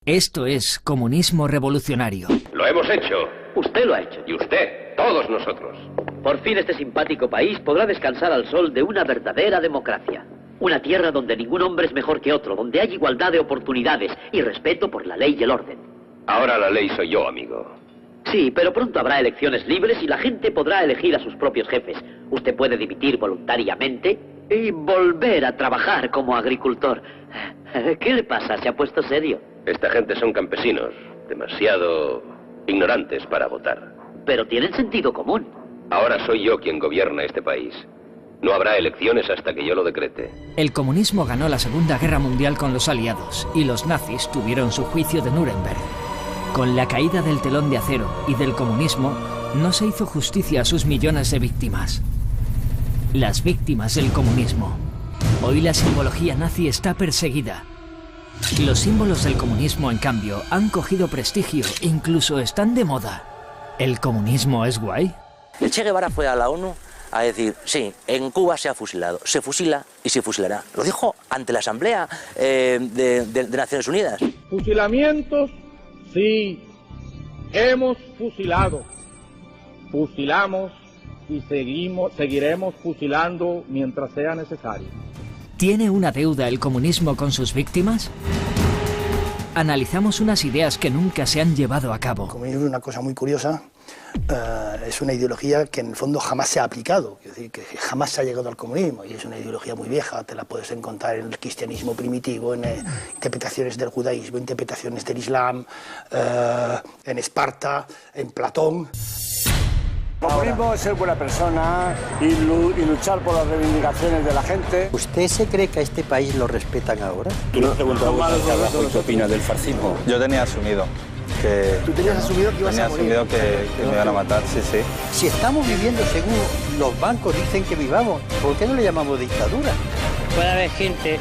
Esto es comunismo revolucionario. Lo hemos hecho. Usted lo ha hecho. Y usted, todos nosotros. Por fin este simpático país podrá descansar al sol de una verdadera democracia. Una tierra donde ningún hombre es mejor que otro, donde hay igualdad de oportunidades y respeto por la ley y el orden. Ahora la ley soy yo, amigo. Sí, pero pronto habrá elecciones libres y la gente podrá elegir a sus propios jefes. Usted puede dimitir voluntariamente y volver a trabajar como agricultor. ¿Qué le pasa? ¿Se ha puesto serio? Esta gente son campesinos, demasiado ignorantes para votar. Pero tienen sentido común. Ahora soy yo quien gobierna este país. No habrá elecciones hasta que yo lo decrete. El comunismo ganó la Segunda Guerra Mundial con los aliados y los nazis tuvieron su juicio de Nuremberg. Con la caída del telón de acero y del comunismo, no se hizo justicia a sus millones de víctimas. Las víctimas del comunismo. Hoy la simbología nazi está perseguida. Los símbolos del comunismo, en cambio, han cogido prestigio e incluso están de moda. ¿El comunismo es guay? El Che Guevara fue a la ONU a decir, sí, en Cuba se ha fusilado, se fusila y se fusilará. Lo dijo ante la Asamblea de Naciones Unidas. Fusilamientos, sí, hemos fusilado, fusilamos y seguiremos fusilando mientras sea necesario. ¿Tiene una deuda el comunismo con sus víctimas? Analizamos unas ideas que nunca se han llevado a cabo. El comunismo es una cosa muy curiosa, es una ideología que en el fondo jamás se ha aplicado, es decir, que jamás se ha llegado al comunismo, y es una ideología muy vieja, te la puedes encontrar en el cristianismo primitivo, en interpretaciones del judaísmo, interpretaciones del islam, en Esparta, en Platón. El comunismo es ser buena persona y luchar por las reivindicaciones de la gente. ¿Usted se cree que a este país lo respetan ahora? Tú le preguntas a qué opina del fascismo. Yo tenía asumido que... ¿Tú tenías asumido que ibas a morir? Tenía asumido que me iban a matar, sí, sí. Si estamos viviendo según los bancos dicen que vivamos, ¿por qué no le llamamos dictadura? Puede haber gente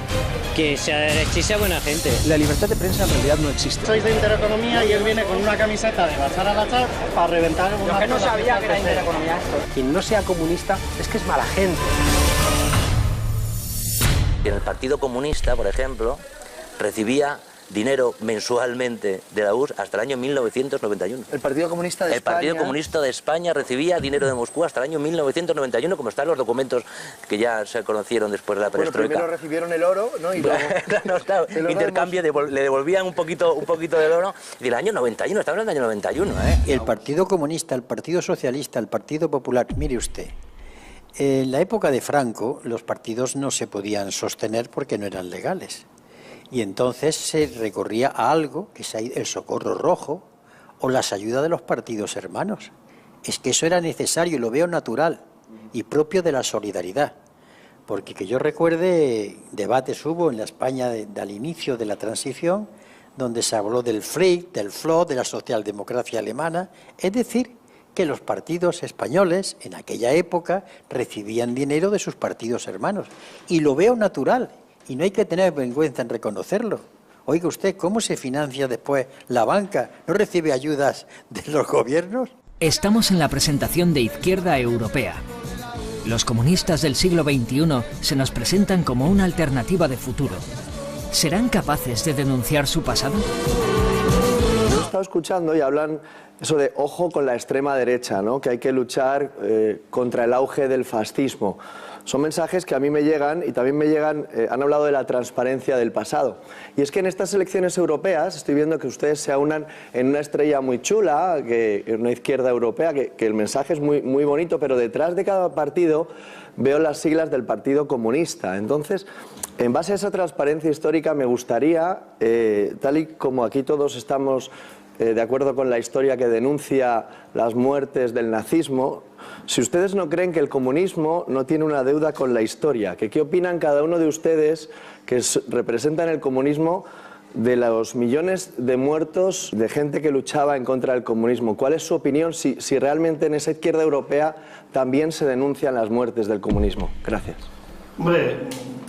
que sea derecha y sea buena gente. La libertad de prensa en realidad no existe. Sois de Intereconomía y él viene con una camiseta de Bachar al-Assad para reventar una... Lo que no sabía que era Intereconomía esto. Quien no sea comunista es que es mala gente. En el Partido Comunista, por ejemplo, recibía dinero mensualmente de la URSS hasta el año 1991. El Partido Comunista de España... El Partido Comunista de España recibía dinero de Moscú hasta el año 1991, como están los documentos que ya se conocieron después de la perestroika. Bueno, primero recibieron el oro, ¿no? Y luego... claro, intercambio, le devolvían un poquito del oro. Y del año 91, estamos en el año 91, ¿eh? El Partido Comunista, el Partido Socialista, el Partido Popular, mire usted, en la época de Franco los partidos no se podían sostener porque no eran legales. Y entonces se recorría a algo, que es el Socorro Rojo o las ayudas de los partidos hermanos. Es que eso era necesario y lo veo natural y propio de la solidaridad. Porque que yo recuerde, debates hubo en la España al inicio de la transición, donde se habló del Frick, del FLO, de la socialdemocracia alemana, es decir, que los partidos españoles en aquella época recibían dinero de sus partidos hermanos. Y lo veo natural. Y no hay que tener vergüenza en reconocerlo. Oiga usted, ¿cómo se financia después la banca? ¿No recibe ayudas de los gobiernos? Estamos en la presentación de Izquierda Europea. Los comunistas del siglo XXI se nos presentan como una alternativa de futuro. ¿Serán capaces de denunciar su pasado? Yo he estado escuchando y hablan eso de ojo con la extrema derecha, ¿no? Que hay que luchar contra el auge del fascismo. Son mensajes que a mí me llegan y también me llegan, han hablado de la transparencia del pasado. Y es que en estas elecciones europeas estoy viendo que ustedes se aunan en una estrella muy chula, en una izquierda europea, que el mensaje es muy bonito, pero detrás de cada partido veo las siglas del Partido Comunista. Entonces, en base a esa transparencia histórica me gustaría, tal y como aquí todos estamos de acuerdo con la historia que denuncia las muertes del nazismo, si ustedes no creen que el comunismo no tiene una deuda con la historia, ¿qué opinan cada uno de ustedes que representan el comunismo de los millones de muertos de gente que luchaba en contra del comunismo? ¿Cuál es su opinión si realmente en esa izquierda europea también se denuncian las muertes del comunismo? Gracias. Hombre,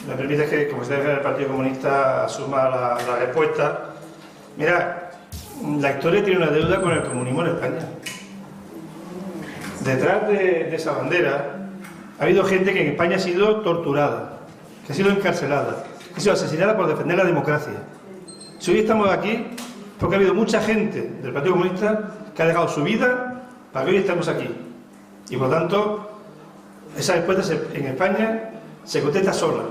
me permite que como presidente del Partido Comunista asuma la respuesta. Mira, la historia tiene una deuda con el comunismo en España. Detrás de esa bandera ha habido gente que en España ha sido torturada, que ha sido encarcelada, que ha sido asesinada por defender la democracia. Si hoy estamos aquí porque ha habido mucha gente del Partido Comunista que ha dejado su vida para que hoy estemos aquí. Y por lo tanto, esa respuesta en España se contesta sola.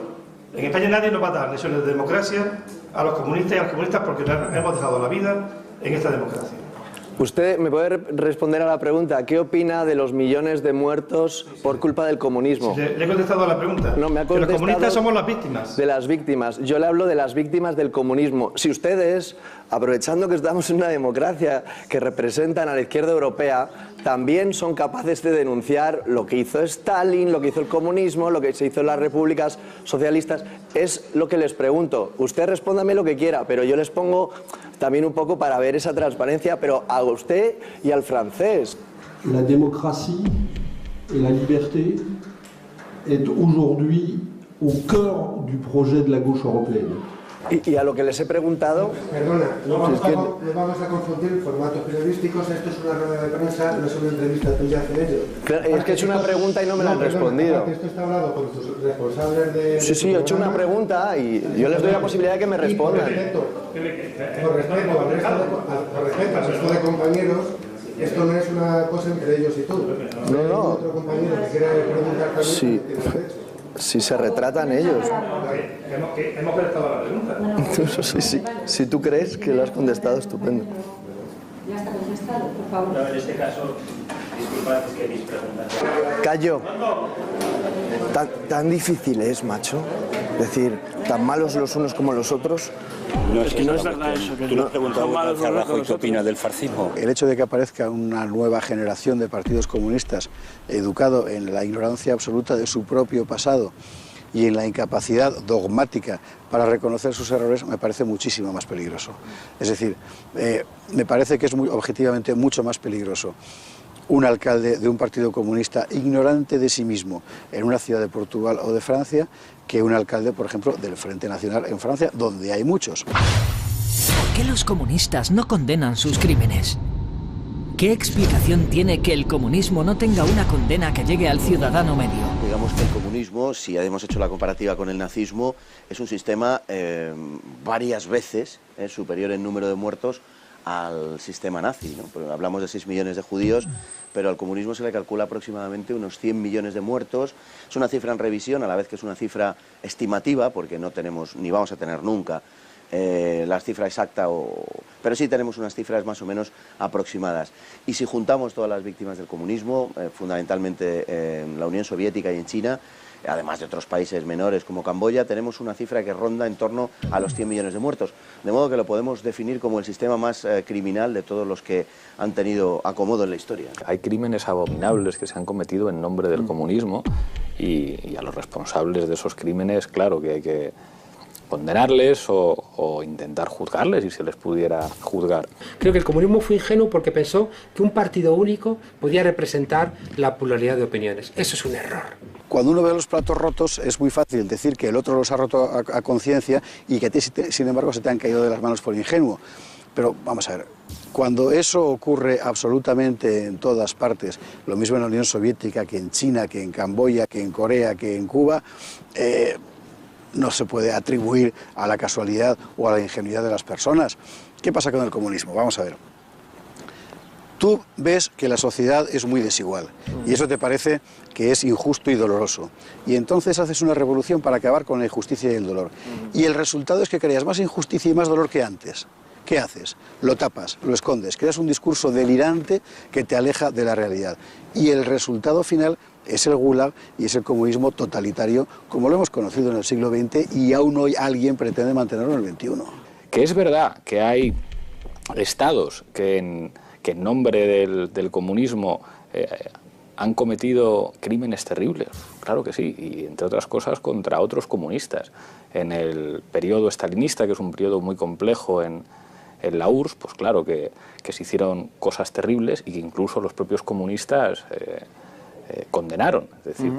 En España nadie nos va a dar lecciones de democracia a los comunistas y a las comunistas porque hemos dejado la vida en esta democracia. Usted me puede responder a la pregunta, ¿qué opina de los millones de muertos por culpa del comunismo? Sí, le he contestado a la pregunta. No, me ha contestado. Que los comunistas somos las víctimas. De las víctimas. Yo le hablo de las víctimas del comunismo. Si ustedes, aprovechando que estamos en una democracia que representan a la izquierda europea, también son capaces de denunciar lo que hizo Stalin, lo que hizo el comunismo, lo que se hizo en las repúblicas socialistas, es lo que les pregunto. Usted respóndame lo que quiera, pero yo les pongo también un poco para ver esa transparencia, pero a usted y al francés. La démocratie et la liberté est aujourd'hui au cœur du projet de la gauche européenne. Y a lo que les he preguntado... Perdona, no vamos a confundir formatos periodísticos, esto es una rueda de prensa, no es una entrevista tuya hacia ellos. Claro, es que he hecho una pregunta y no me la han respondido. Esto está hablado con tus responsables de... Sí, he hecho una pregunta y yo les doy la posibilidad de que me respondan. Por respeto al resto de compañeros, esto no es una cosa entre ellos y tú. No. Otro compañero que quiera preguntar también. Sí. Si se retratan ellos. Hemos contestado la pregunta. Sí. Si tú crees que lo has contestado, estupendo. Ya está contestado, por favor. No, en este caso, disculpad, es que mis preguntas... Callo. Tan difícil es, macho. Es decir, tan malos los unos como los otros. No es verdad eso. Tú le has preguntado a Rajoy qué opina del fascismo. El hecho de que aparezca una nueva generación de partidos comunistas educado en la ignorancia absoluta de su propio pasado y en la incapacidad dogmática para reconocer sus errores me parece muchísimo más peligroso. Es decir, me parece que es objetivamente mucho más peligroso un alcalde de un partido comunista ignorante de sí mismo en una ciudad de Portugal o de Francia que un alcalde, por ejemplo, del Frente Nacional en Francia, donde hay muchos. ¿Por qué los comunistas no condenan sus crímenes? ¿Qué explicación tiene que el comunismo no tenga una condena que llegue al ciudadano medio? Digamos que el comunismo, si hemos hecho la comparativa con el nazismo, es un sistema varias veces superior en número de muertos al sistema nazi, ¿no? Porque hablamos de 6 millones de judíos, pero al comunismo se le calcula aproximadamente unos 100 millones de muertos. Es una cifra en revisión, a la vez que es una cifra estimativa, porque no tenemos, ni vamos a tener nunca, la cifra exacta, pero sí tenemos unas cifras más o menos aproximadas. Y si juntamos todas las víctimas del comunismo, fundamentalmente en la Unión Soviética y en China, además de otros países menores como Camboya, tenemos una cifra que ronda en torno a los 100 millones de muertos. De modo que lo podemos definir como el sistema más criminal de todos los que han tenido acomodo en la historia. Hay crímenes abominables que se han cometido en nombre del comunismo y a los responsables de esos crímenes, claro que hay que condenarles o intentar juzgarles si se les pudiera juzgar. Creo que el comunismo fue ingenuo porque pensó que un partido único podía representar la pluralidad de opiniones. Eso es un error. Cuando uno ve los platos rotos es muy fácil decir que el otro los ha roto a conciencia y que a ti, sin embargo, se te han caído de las manos por ingenuo. Pero vamos a ver, cuando eso ocurre absolutamente en todas partes, lo mismo en la Unión Soviética que en China, que en Camboya, que en Corea, que en Cuba, no se puede atribuir a la casualidad o a la ingenuidad de las personas. ¿Qué pasa con el comunismo? Vamos a ver. Tú ves que la sociedad es muy desigual y eso te parece que es injusto y doloroso. Y entonces haces una revolución para acabar con la injusticia y el dolor. Y el resultado es que creas más injusticia y más dolor que antes. ¿Qué haces? Lo tapas, lo escondes, creas un discurso delirante que te aleja de la realidad. Y el resultado final es el Gulag y es el comunismo totalitario como lo hemos conocido en el siglo XX y aún hoy alguien pretende mantenerlo en el XXI. Que es verdad que hay estados que en nombre del comunismo han cometido crímenes terribles, claro que sí, y entre otras cosas contra otros comunistas. En el periodo estalinista, que es un periodo muy complejo en la URSS, pues claro que se hicieron cosas terribles y que incluso los propios comunistas condenaron. Es decir,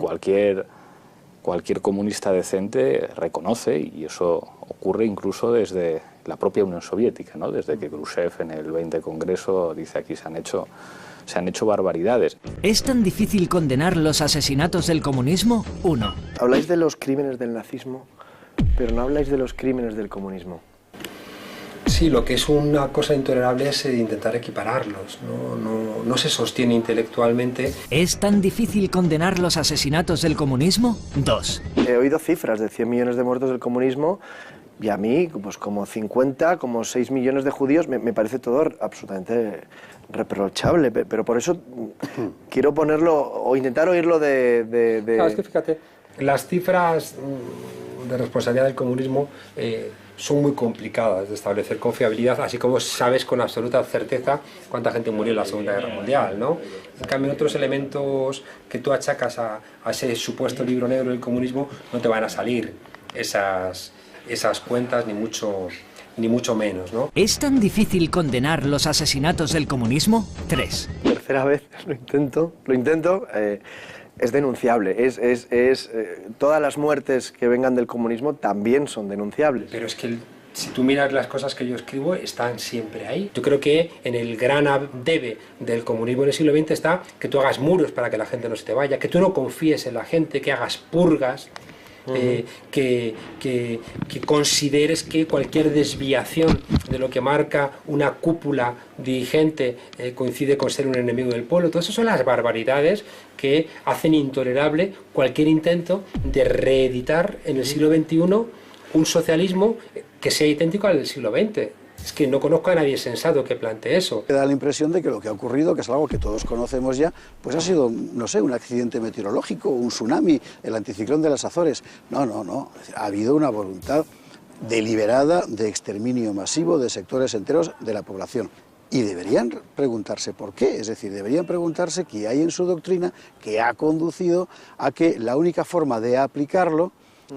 cualquier comunista decente reconoce, y eso ocurre incluso desde la propia Unión Soviética, ¿no? Desde que Khrushchev en el 20 Congreso dice aquí se han hecho barbaridades. ¿Es tan difícil condenar los asesinatos del comunismo? 1. Habláis de los crímenes del nazismo, pero no habláis de los crímenes del comunismo. Sí, lo que es una cosa intolerable es intentar equipararlos, no se sostiene intelectualmente. ¿Es tan difícil condenar los asesinatos del comunismo? 2. He oído cifras de 100 millones de muertos del comunismo y a mí, pues como 50, como 6 millones de judíos, me parece todo absolutamente reprochable, pero por eso quiero ponerlo o intentar oírlo de... Claro, es que fíjate, las cifras de responsabilidad del comunismo son muy complicadas de establecer con fiabilidad, así como sabes con absoluta certeza cuánta gente murió en la Segunda Guerra Mundial, ¿no? En cambio, otros elementos que tú achacas a ese supuesto libro negro del comunismo no te van a salir esas cuentas, ni mucho menos, ¿no? ¿Es tan difícil condenar los asesinatos del comunismo? 3. Tercera vez lo intento. Es denunciable. Todas las muertes que vengan del comunismo también son denunciables. Pero es que si tú miras las cosas que yo escribo, están siempre ahí. Yo creo que en el gran debe del comunismo en el siglo XX está que tú hagas muros para que la gente no se te vaya, que tú no confíes en la gente, que hagas purgas, que consideres que cualquier desviación de lo que marca una cúpula dirigente coincide con ser un enemigo del pueblo. Todas esas son las barbaridades que hacen intolerable cualquier intento de reeditar en el siglo XXI un socialismo que sea idéntico al del siglo XX. Es que no conozco a nadie sensato que plantee eso. Me da la impresión de que lo que ha ocurrido, que es algo que todos conocemos ya, pues ha sido, no sé, un accidente meteorológico, un tsunami, el anticiclón de las Azores. No. Ha habido una voluntad deliberada de exterminio masivo de sectores enteros de la población. Y deberían preguntarse por qué, es decir, deberían preguntarse qué hay en su doctrina que ha conducido a que la única forma de aplicarlo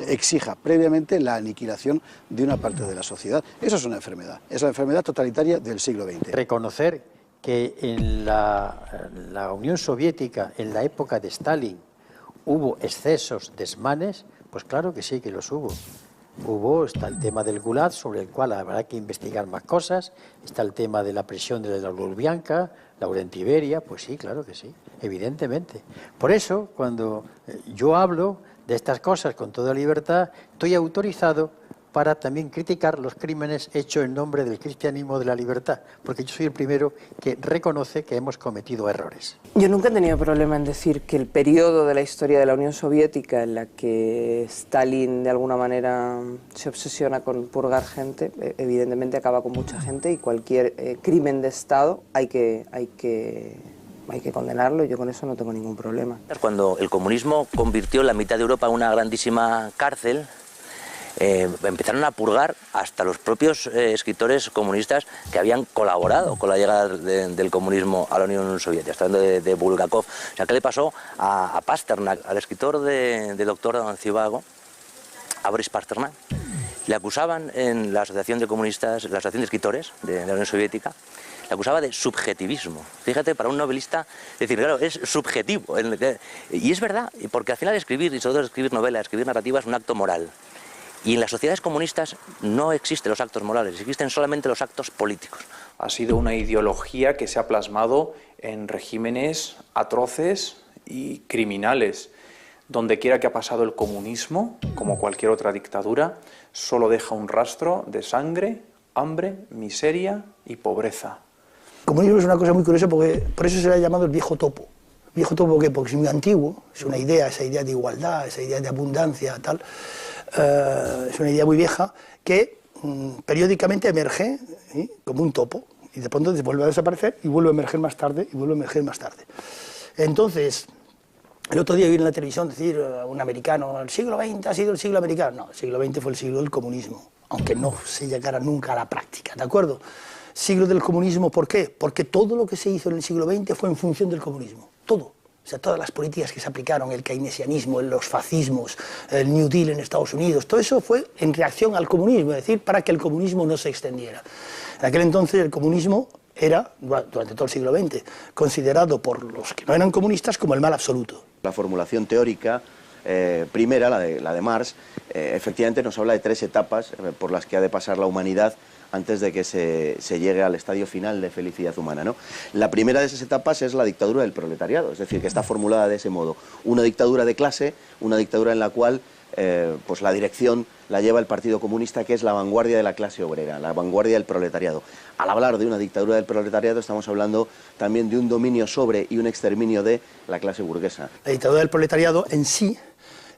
exija previamente la aniquilación de una parte de la sociedad. Eso es una enfermedad, es la enfermedad totalitaria del siglo XX. Reconocer que en la Unión Soviética, en la época de Stalin, hubo excesos, desmanes, pues claro que sí que los hubo. Está el tema del Gulag, sobre el cual habrá que investigar más cosas, está el tema de la prisión de la Lubyanka, Laurentiberia, pues sí, claro que sí, evidentemente. Por eso, cuando yo hablo de estas cosas con toda libertad, estoy autorizado para también criticar los crímenes hechos en nombre del cristianismo de la libertad, porque yo soy el primero que reconoce que hemos cometido errores. Yo nunca he tenido problema en decir que el periodo de la historia de la Unión Soviética en la que Stalin de alguna manera se obsesiona con purgar gente, evidentemente acaba con mucha gente y cualquier crimen de Estado hay que condenarlo, yo con eso no tengo ningún problema. Cuando el comunismo convirtió la mitad de Europa en una grandísima cárcel, empezaron a purgar hasta los propios escritores comunistas que habían colaborado con la llegada del comunismo a la Unión Soviética. Estoy hablando de Bulgakov. O sea, ¿qué le pasó a Pasternak, al escritor de Doctor Zhivago, a Boris Pasternak? Le acusaban en la Asociación de Comunistas, la Asociación de Escritores de la Unión Soviética, le acusaba de subjetivismo. Fíjate, para un novelista, es decir, claro, es subjetivo. Y es verdad, porque al final escribir, y sobre todo escribir novelas, escribir narrativa es un acto moral. Y en las sociedades comunistas no existen los actos morales, existen solamente los actos políticos. Ha sido una ideología que se ha plasmado en regímenes atroces y criminales. Donde quiera que ha pasado el comunismo, como cualquier otra dictadura, solo deja un rastro de sangre, hambre, miseria y pobreza. El comunismo es una cosa muy curiosa porque por eso se le ha llamado el viejo topo. Viejo topo porque es muy antiguo, es una idea, esa idea de igualdad, esa idea de abundancia, tal. Es una idea muy vieja que periódicamente emerge como un topo y de pronto vuelve a desaparecer y vuelve a emerger más tarde y vuelve a emerger más tarde. Entonces, el otro día vi en la televisión decir un americano, el siglo XX ha sido el siglo americano. No, el siglo XX fue el siglo del comunismo, aunque no se llegara nunca a la práctica, ¿de acuerdo? Siglo del comunismo, ¿por qué? Porque todo lo que se hizo en el siglo XX fue en función del comunismo, todo. O sea, todas las políticas que se aplicaron, el keynesianismo, los fascismos, el New Deal en Estados Unidos, todo eso fue en reacción al comunismo, es decir, para que el comunismo no se extendiera. En aquel entonces el comunismo era, durante todo el siglo XX, considerado por los que no eran comunistas como el mal absoluto. La formulación teórica primera, la de Marx, efectivamente nos habla de 3 etapas por las que ha de pasar la humanidad antes de que se llegue al estadio final de felicidad humana, ¿no? La primera de esas etapas es la dictadura del proletariado, es decir, que está formulada de ese modo. Una dictadura de clase, una dictadura en la cual pues la dirección la lleva el Partido Comunista, que es la vanguardia de la clase obrera, la vanguardia del proletariado. Al hablar de una dictadura del proletariado estamos hablando también de un dominio sobre y un exterminio de la clase burguesa. La dictadura del proletariado en sí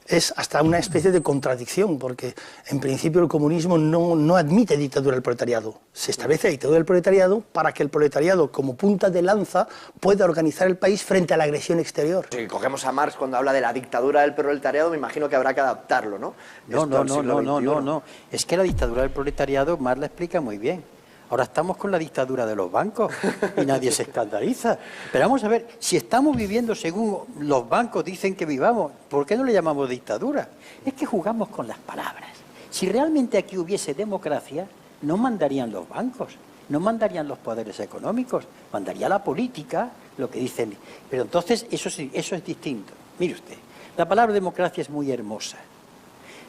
es hasta una especie de contradicción, porque en principio el comunismo no admite dictadura del proletariado. Se establece la dictadura del proletariado para que el proletariado, como punta de lanza, pueda organizar el país frente a la agresión exterior. Si cogemos a Marx cuando habla de la dictadura del proletariado, me imagino que habrá que adaptarlo, ¿no? No. Es que la dictadura del proletariado, Marx la explica muy bien. Ahora estamos con la dictadura de los bancos y nadie se escandaliza. Pero vamos a ver, si estamos viviendo según los bancos dicen que vivamos, ¿por qué no le llamamos dictadura? Es que jugamos con las palabras. Si realmente aquí hubiese democracia, no mandarían los bancos, no mandarían los poderes económicos, mandaría la política, lo que dicen. Pero entonces eso es distinto. Mire usted, la palabra democracia es muy hermosa,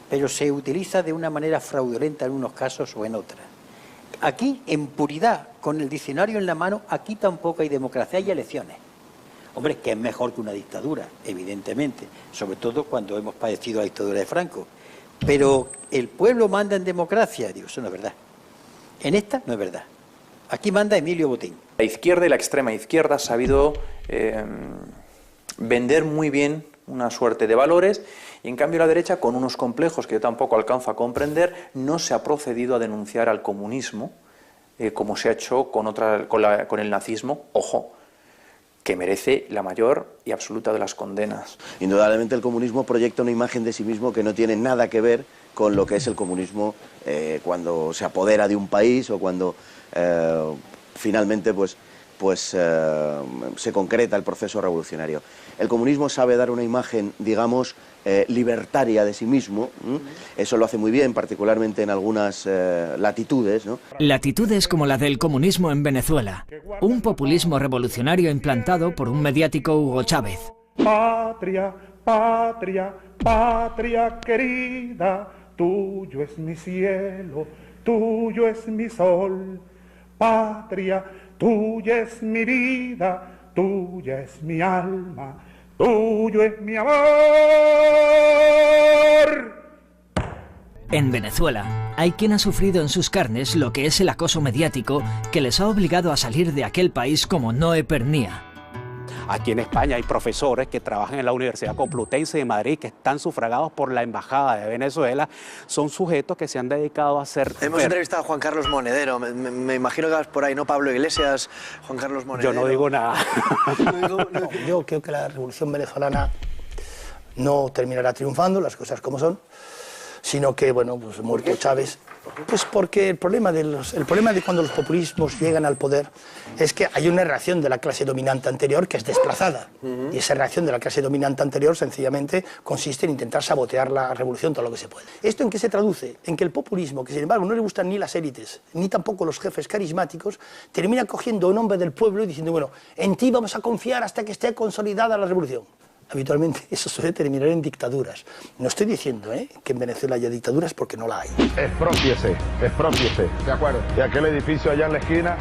pero se utiliza de una manera fraudulenta en unos casos o en otras. Aquí, en puridad, con el diccionario en la mano, aquí tampoco hay democracia, hay elecciones. Hombre, que es mejor que una dictadura, evidentemente, sobre todo cuando hemos padecido la dictadura de Franco. Pero el pueblo manda en democracia, digo, eso no es verdad. En esta no es verdad. Aquí manda Emilio Botín. La izquierda y la extrema izquierda ha sabido vender muy bien una suerte de valores, y en cambio la derecha, con unos complejos que yo tampoco alcanzo a comprender, no se ha procedido a denunciar al comunismo como se ha hecho con el nazismo, ojo, que merece la mayor y absoluta de las condenas. Indudablemente el comunismo proyecta una imagen de sí mismo que no tiene nada que ver con lo que es el comunismo cuando se apodera de un país o cuando finalmente se concreta el proceso revolucionario. El comunismo sabe dar una imagen, digamos, libertaria de sí mismo. Eso lo hace muy bien, particularmente en algunas latitudes, ¿no? Latitudes como la del comunismo en Venezuela, un populismo revolucionario implantado por un mediático Hugo Chávez. Patria, patria, patria querida, tuyo es mi cielo, tuyo es mi sol. Patria, tuya es mi vida, tuya es mi alma, tuyo es mi amor. En Venezuela, hay quien ha sufrido en sus carnes lo que es el acoso mediático que les ha obligado a salir de aquel país como Noé Pernía. Aquí en España hay profesores que trabajan en la Universidad Complutense de Madrid, que están sufragados por la Embajada de Venezuela. Son sujetos que se han dedicado a hacer... Hemos entrevistado a Juan Carlos Monedero. Me imagino que vas por ahí, ¿no? Pablo Iglesias, Juan Carlos Monedero. Yo no digo nada. Yo creo que la revolución venezolana no terminará triunfando, las cosas como son, sino que, bueno, pues muerto Chávez... Pues porque el problema de cuando los populismos llegan al poder es que hay una reacción de la clase dominante anterior que es desplazada. Y esa reacción de la clase dominante anterior sencillamente consiste en intentar sabotear la revolución todo lo que se puede. ¿Esto en qué se traduce? En que el populismo, que sin embargo no le gustan ni las élites, ni tampoco los jefes carismáticos, termina cogiendo un hombre del pueblo y diciendo, bueno, en ti vamos a confiar hasta que esté consolidada la revolución. Habitualmente eso suele terminar en dictaduras. No estoy diciendo que en Venezuela haya dictaduras porque no la hay. Expropiese. De acuerdo. Y aquel edificio allá en la esquina.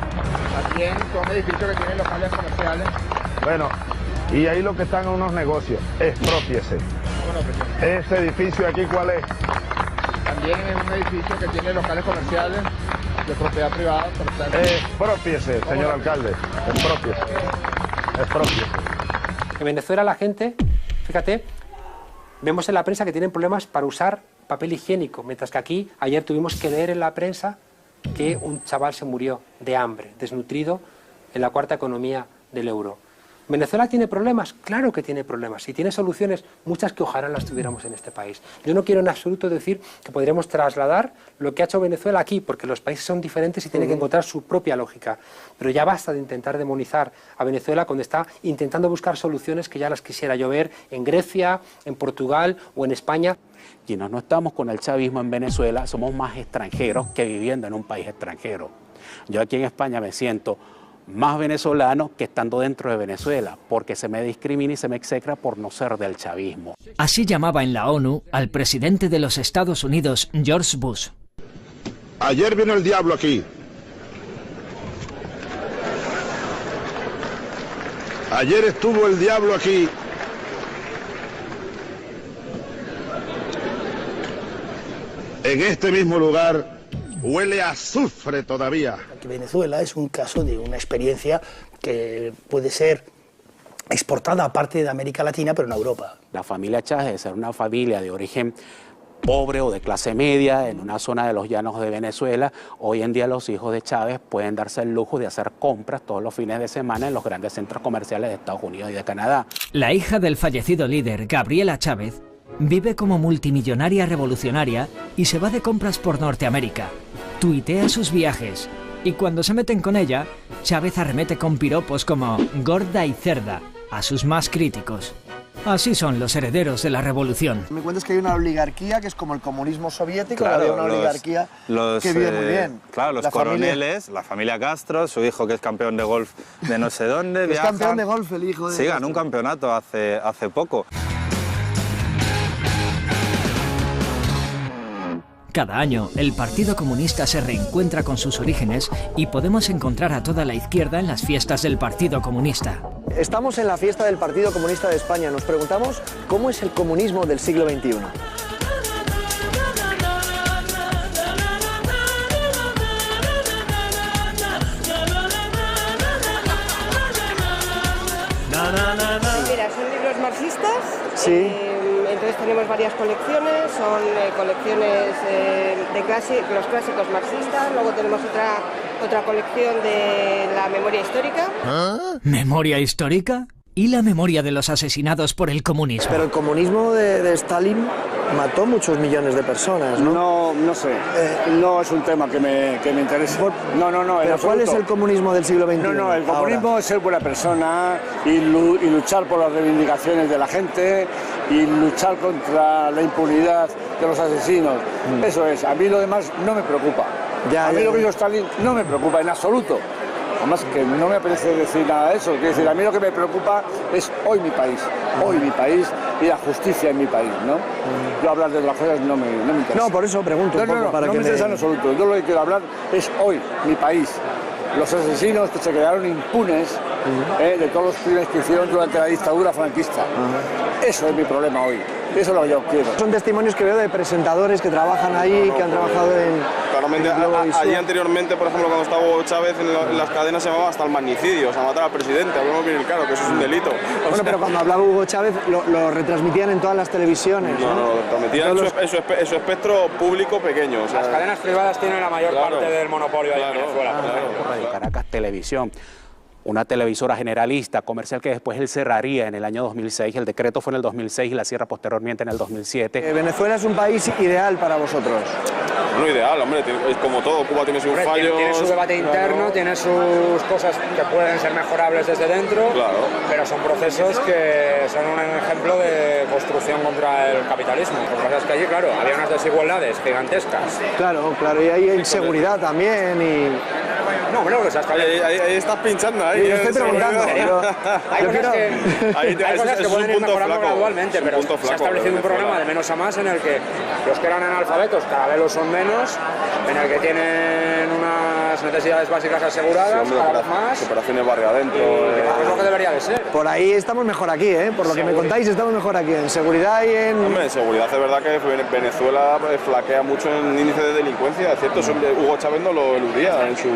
También son edificios que tienen locales comerciales. Bueno, y ahí lo que están en unos negocios. Expropiese. ¿Ese edificio aquí cuál es? También es un edificio que tiene locales comerciales de propiedad privada. Expropiese, señor alcalde. Expropiese. En Venezuela la gente, fíjate, vemos en la prensa que tienen problemas para usar papel higiénico, mientras que aquí ayer tuvimos que leer en la prensa que un chaval se murió de hambre, desnutrido, en la cuarta economía del euro. ¿Venezuela tiene problemas? Claro que tiene problemas. Y tiene soluciones, muchas que ojalá las tuviéramos en este país. Yo no quiero en absoluto decir que podríamos trasladar lo que ha hecho Venezuela aquí, porque los países son diferentes y tienen que encontrar su propia lógica. Pero ya basta de intentar demonizar a Venezuela cuando está intentando buscar soluciones que ya las quisiera yo ver en Grecia, en Portugal o en España. Quienes no estamos con el chavismo en Venezuela somos más extranjeros que viviendo en un país extranjero. Yo aquí en España me siento más venezolano que estando dentro de Venezuela, porque se me discrimina y se me execra por no ser del chavismo. Así llamaba en la ONU al presidente de los Estados Unidos, George Bush. Ayer vino el diablo aquí. Ayer estuvo el diablo aquí. En este mismo lugar huele a azufre todavía. Venezuela es un caso de una experiencia que puede ser exportada a parte de América Latina, pero no a Europa. La familia Chávez, de ser una familia de origen pobre o de clase media en una zona de los llanos de Venezuela, hoy en día los hijos de Chávez pueden darse el lujo de hacer compras todos los fines de semana en los grandes centros comerciales de Estados Unidos y de Canadá. La hija del fallecido líder, Gabriela Chávez, vive como multimillonaria revolucionaria y se va de compras por Norteamérica. Tuitea sus viajes y cuando se meten con ella, Chávez arremete con piropos como gorda y cerda a sus más críticos. Así son los herederos de la revolución. Me cuentas que hay una oligarquía que es como el comunismo soviético, claro, había una oligarquía que vive muy bien. Claro, los coroneles, la familia Castro, su hijo que es campeón de golf de no sé dónde. Es campeón de golf el hijo de... Sí, ganó un campeonato hace poco. Cada año, el Partido Comunista se reencuentra con sus orígenes y podemos encontrar a toda la izquierda en las fiestas del Partido Comunista. Estamos en la fiesta del Partido Comunista de España. Nos preguntamos cómo es el comunismo del siglo XXI. Mira, son libros marxistas. Sí. Entonces tenemos varias colecciones, son colecciones de los clásicos marxistas, luego tenemos otra colección de la memoria histórica. ¿Ah? ¿Memoria histórica? ¿Y la memoria de los asesinados por el comunismo? Pero el comunismo de Stalin mató muchos millones de personas, ¿no? No sé, no es un tema que me interese. No. ¿Pero cuál es el comunismo del siglo XXI? No, el comunismo es ser buena persona y luchar por las reivindicaciones de la gente y luchar contra la impunidad de los asesinos. Eso es, a mí lo demás no me preocupa. A mí lo que hizo Stalin no me preocupa en absoluto. Además que no me apetece decir nada de eso. Quiero decir, a mí lo que me preocupa es hoy mi país y la justicia en mi país, ¿no? Yo hablar de otras cosas no me interesa. No, por eso pregunto un poco para no que me interesa en absoluto. Yo lo que quiero hablar es hoy mi país. Los asesinos que se quedaron impunes de todos los crímenes que hicieron durante la dictadura franquista. Eso es mi problema hoy. Eso es lo que yo quiero. Son testimonios que veo de presentadores que trabajan ahí, que han trabajado en... Claramente, allí anteriormente, por ejemplo, cuando estaba Hugo Chávez, en las cadenas se llamaba hasta el magnicidio, o sea, matar al presidente, hablamos bien claro, que eso es un delito. Bueno, pero cuando hablaba Hugo Chávez lo retransmitían en todas las televisiones, ¿no? No, lo retransmitían en su espectro público pequeño. O sea, las cadenas privadas tienen la mayor parte del monopolio ahí en Venezuela. Radio Caracas Televisión, una televisora generalista, comercial que después él cerraría en el año 2006. El decreto fue en el 2006 y la cierra posteriormente en el 2007. ¿Venezuela es un país ideal para vosotros? No ideal, hombre, es como todo, Cuba tiene sus fallos... Tiene su debate interno, tiene sus cosas que pueden ser mejorables desde dentro, pero son procesos que son un ejemplo de construcción contra el capitalismo. Lo que pasa es que allí, claro, había unas desigualdades gigantescas. Claro, y hay inseguridad también y... No, bueno, o sea, ahí estás pinchando, ahí. Yo estoy preguntando. Hay cosas que pueden ir mejorando gradualmente, pero se ha establecido un programa de menos a más en el que los que eran analfabetos cada vez lo son menos, en el que tienen unas necesidades básicas aseguradas, cada vez más. Operaciones barrio adentro. Es lo que debería de ser. Por ahí estamos mejor aquí, por lo que me contáis estamos mejor aquí, en seguridad y en... Hombre, en seguridad es verdad que Venezuela flaquea mucho en índice de delincuencia, es cierto, Hugo Chávez no lo eludía en su...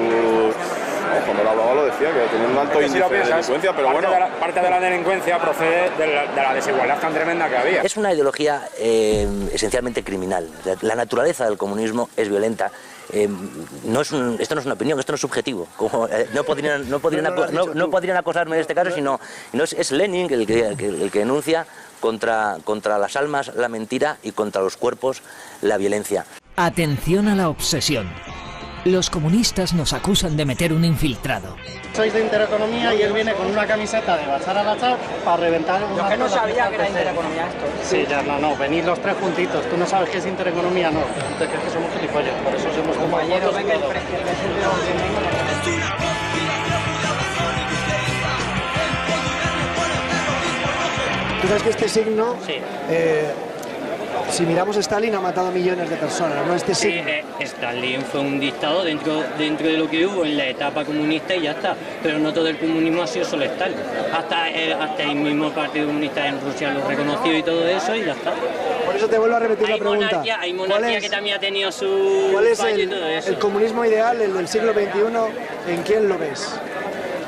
Cuando lo hablaba lo decía, que tenía un alto índice de delincuencia, pero bueno... Parte de la delincuencia procede de la desigualdad tan tremenda que había. Es una ideología esencialmente criminal. La naturaleza del comunismo es violenta. Esto no es una opinión, esto no es subjetivo. Como, no podrían acosarme en este caso, sino es Lenin el que denuncia contra las almas la mentira y contra los cuerpos la violencia. Atención a la obsesión. Los comunistas nos acusan de meter un infiltrado. Sois de Intereconomía y él viene con una camiseta de Bachar al-Assad para reventar... Yo que no sabía que era Intereconomía esto. Sí, ya no, venid los tres juntitos. Tú no sabes qué es Intereconomía, no. Tú te crees que somos gilipollas, por eso somos compañeros. Venga el presidente. Tú sabes que este signo... Sí. Si miramos a Stalin ha matado a millones de personas, ¿no? Este signo. Stalin fue un dictador dentro de lo que hubo en la etapa comunista y ya está. Pero no todo el comunismo ha sido solo Stalin. Hasta el mismo Partido Comunista en Rusia lo reconoció y todo eso y ya está. eso te vuelvo a repetir la pregunta. Hay monarquía que también ha tenido su... ¿Cuál es fallo y todo eso. el comunismo ideal, el del siglo XXI, en quién lo ves?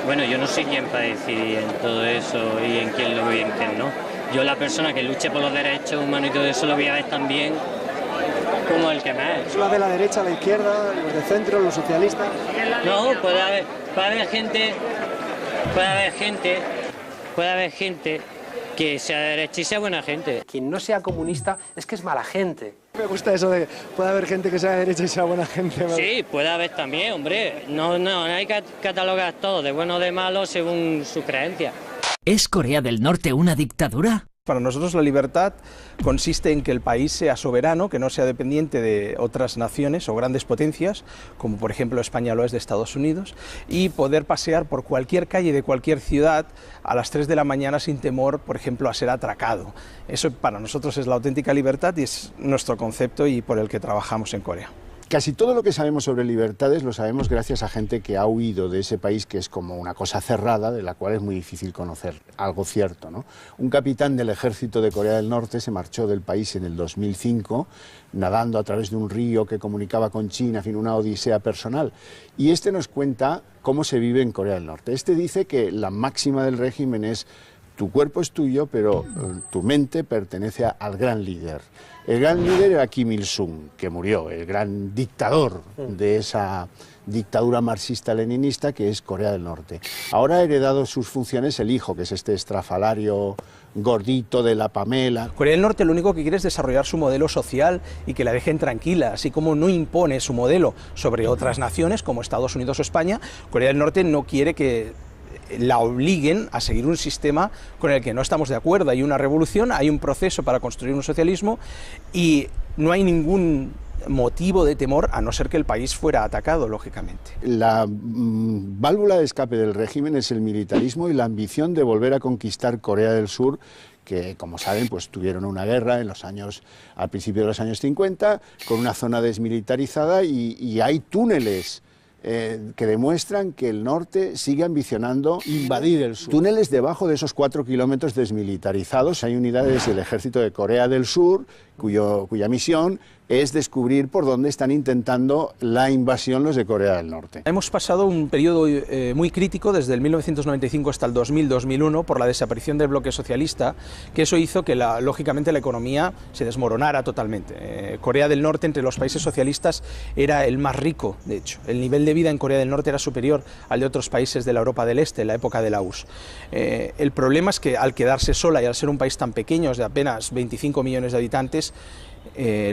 Bueno, yo no soy quien para decidir en todo eso y en quién lo ve y en quién no. Yo la persona que luche por los derechos humanos y todo eso lo voy a ver también como el que más. ¿Es la de la derecha, la izquierda, los de centro, los socialistas? No, puede haber gente que sea de derecha y sea buena gente. Quien no sea comunista es que es mala gente. Me gusta eso de puede haber gente que sea de derecha y sea buena gente. Sí, puede haber también, hombre. No hay que catalogar todo de bueno o de malo según su creencia. ¿Es Corea del Norte una dictadura? Para nosotros la libertad consiste en que el país sea soberano, que no sea dependiente de otras naciones o grandes potencias, como por ejemplo España lo es de Estados Unidos, y poder pasear por cualquier calle de cualquier ciudad a las 3 de la mañana sin temor, por ejemplo, a ser atracado. Eso para nosotros es la auténtica libertad y es nuestro concepto y por el que trabajamos en Corea. Casi todo lo que sabemos sobre libertades lo sabemos gracias a gente que ha huido de ese país, que es como una cosa cerrada de la cual es muy difícil conocer algo cierto, ¿no? Un capitán del ejército de Corea del Norte se marchó del país en el 2005 nadando a través de un río que comunicaba con China, en fin, una odisea personal. Y este nos cuenta cómo se vive en Corea del Norte. Este dice que la máxima del régimen es: tu cuerpo es tuyo, pero tu mente pertenece al gran líder. El gran líder era Kim Il-sung, que murió, el gran dictador de esa dictadura marxista-leninista que es Corea del Norte. Ahora ha heredado sus funciones el hijo, que es este estrafalario gordito de la Pamela. Corea del Norte lo único que quiere es desarrollar su modelo social y que la dejen tranquila, así como no impone su modelo sobre otras naciones como Estados Unidos o España. Corea del Norte no quiere que la obliguen a seguir un sistema con el que no estamos de acuerdo. Hay una revolución, hay un proceso para construir un socialismo y no hay ningún motivo de temor, a no ser que el país fuera atacado, lógicamente. La válvula de escape del régimen es el militarismo y la ambición de volver a conquistar Corea del Sur, que, como saben, pues tuvieron una guerra al principio de los años 50, con una zona desmilitarizada y hay túneles que demuestran que el norte sigue ambicionando invadir el sur. Túneles debajo de esos 4 kilómetros desmilitarizados. Hay unidades del ejército de Corea del Sur cuya misión es descubrir por dónde están intentando la invasión los de Corea del Norte. Hemos pasado un periodo muy crítico desde el 1995 hasta el 2000-2001 por la desaparición del bloque socialista, que eso hizo que lógicamente la economía se desmoronara totalmente. Corea del Norte, entre los países socialistas, era el más rico, de hecho. El nivel de vida en Corea del Norte era superior al de otros países de la Europa del Este en la época de la URSS. El problema es que al quedarse sola y al ser un país tan pequeño, de apenas 25 millones de habitantes,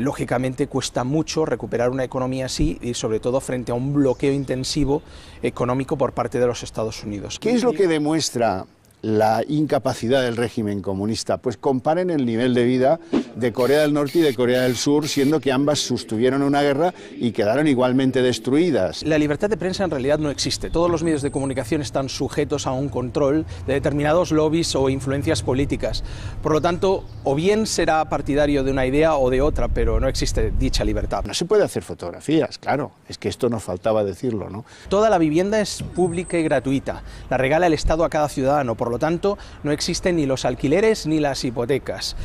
lógicamente cuesta mucho recuperar una economía así y sobre todo frente a un bloqueo intensivo económico por parte de los Estados Unidos. ¿Qué es lo que demuestra la incapacidad del régimen comunista? Pues comparen el nivel de vida de Corea del Norte y de Corea del Sur, siendo que ambas sostuvieron una guerra y quedaron igualmente destruidas. La libertad de prensa en realidad no existe. Todos los medios de comunicación están sujetos a un control de determinados lobbies o influencias políticas. Por lo tanto, o bien será partidario de una idea o de otra, pero no existe dicha libertad. No se puede hacer fotografías, claro, es que esto nos faltaba decirlo, ¿no? Toda la vivienda es pública y gratuita. La regala el Estado a cada ciudadano. Por lo tanto, no existen ni los alquileres ni las hipotecas.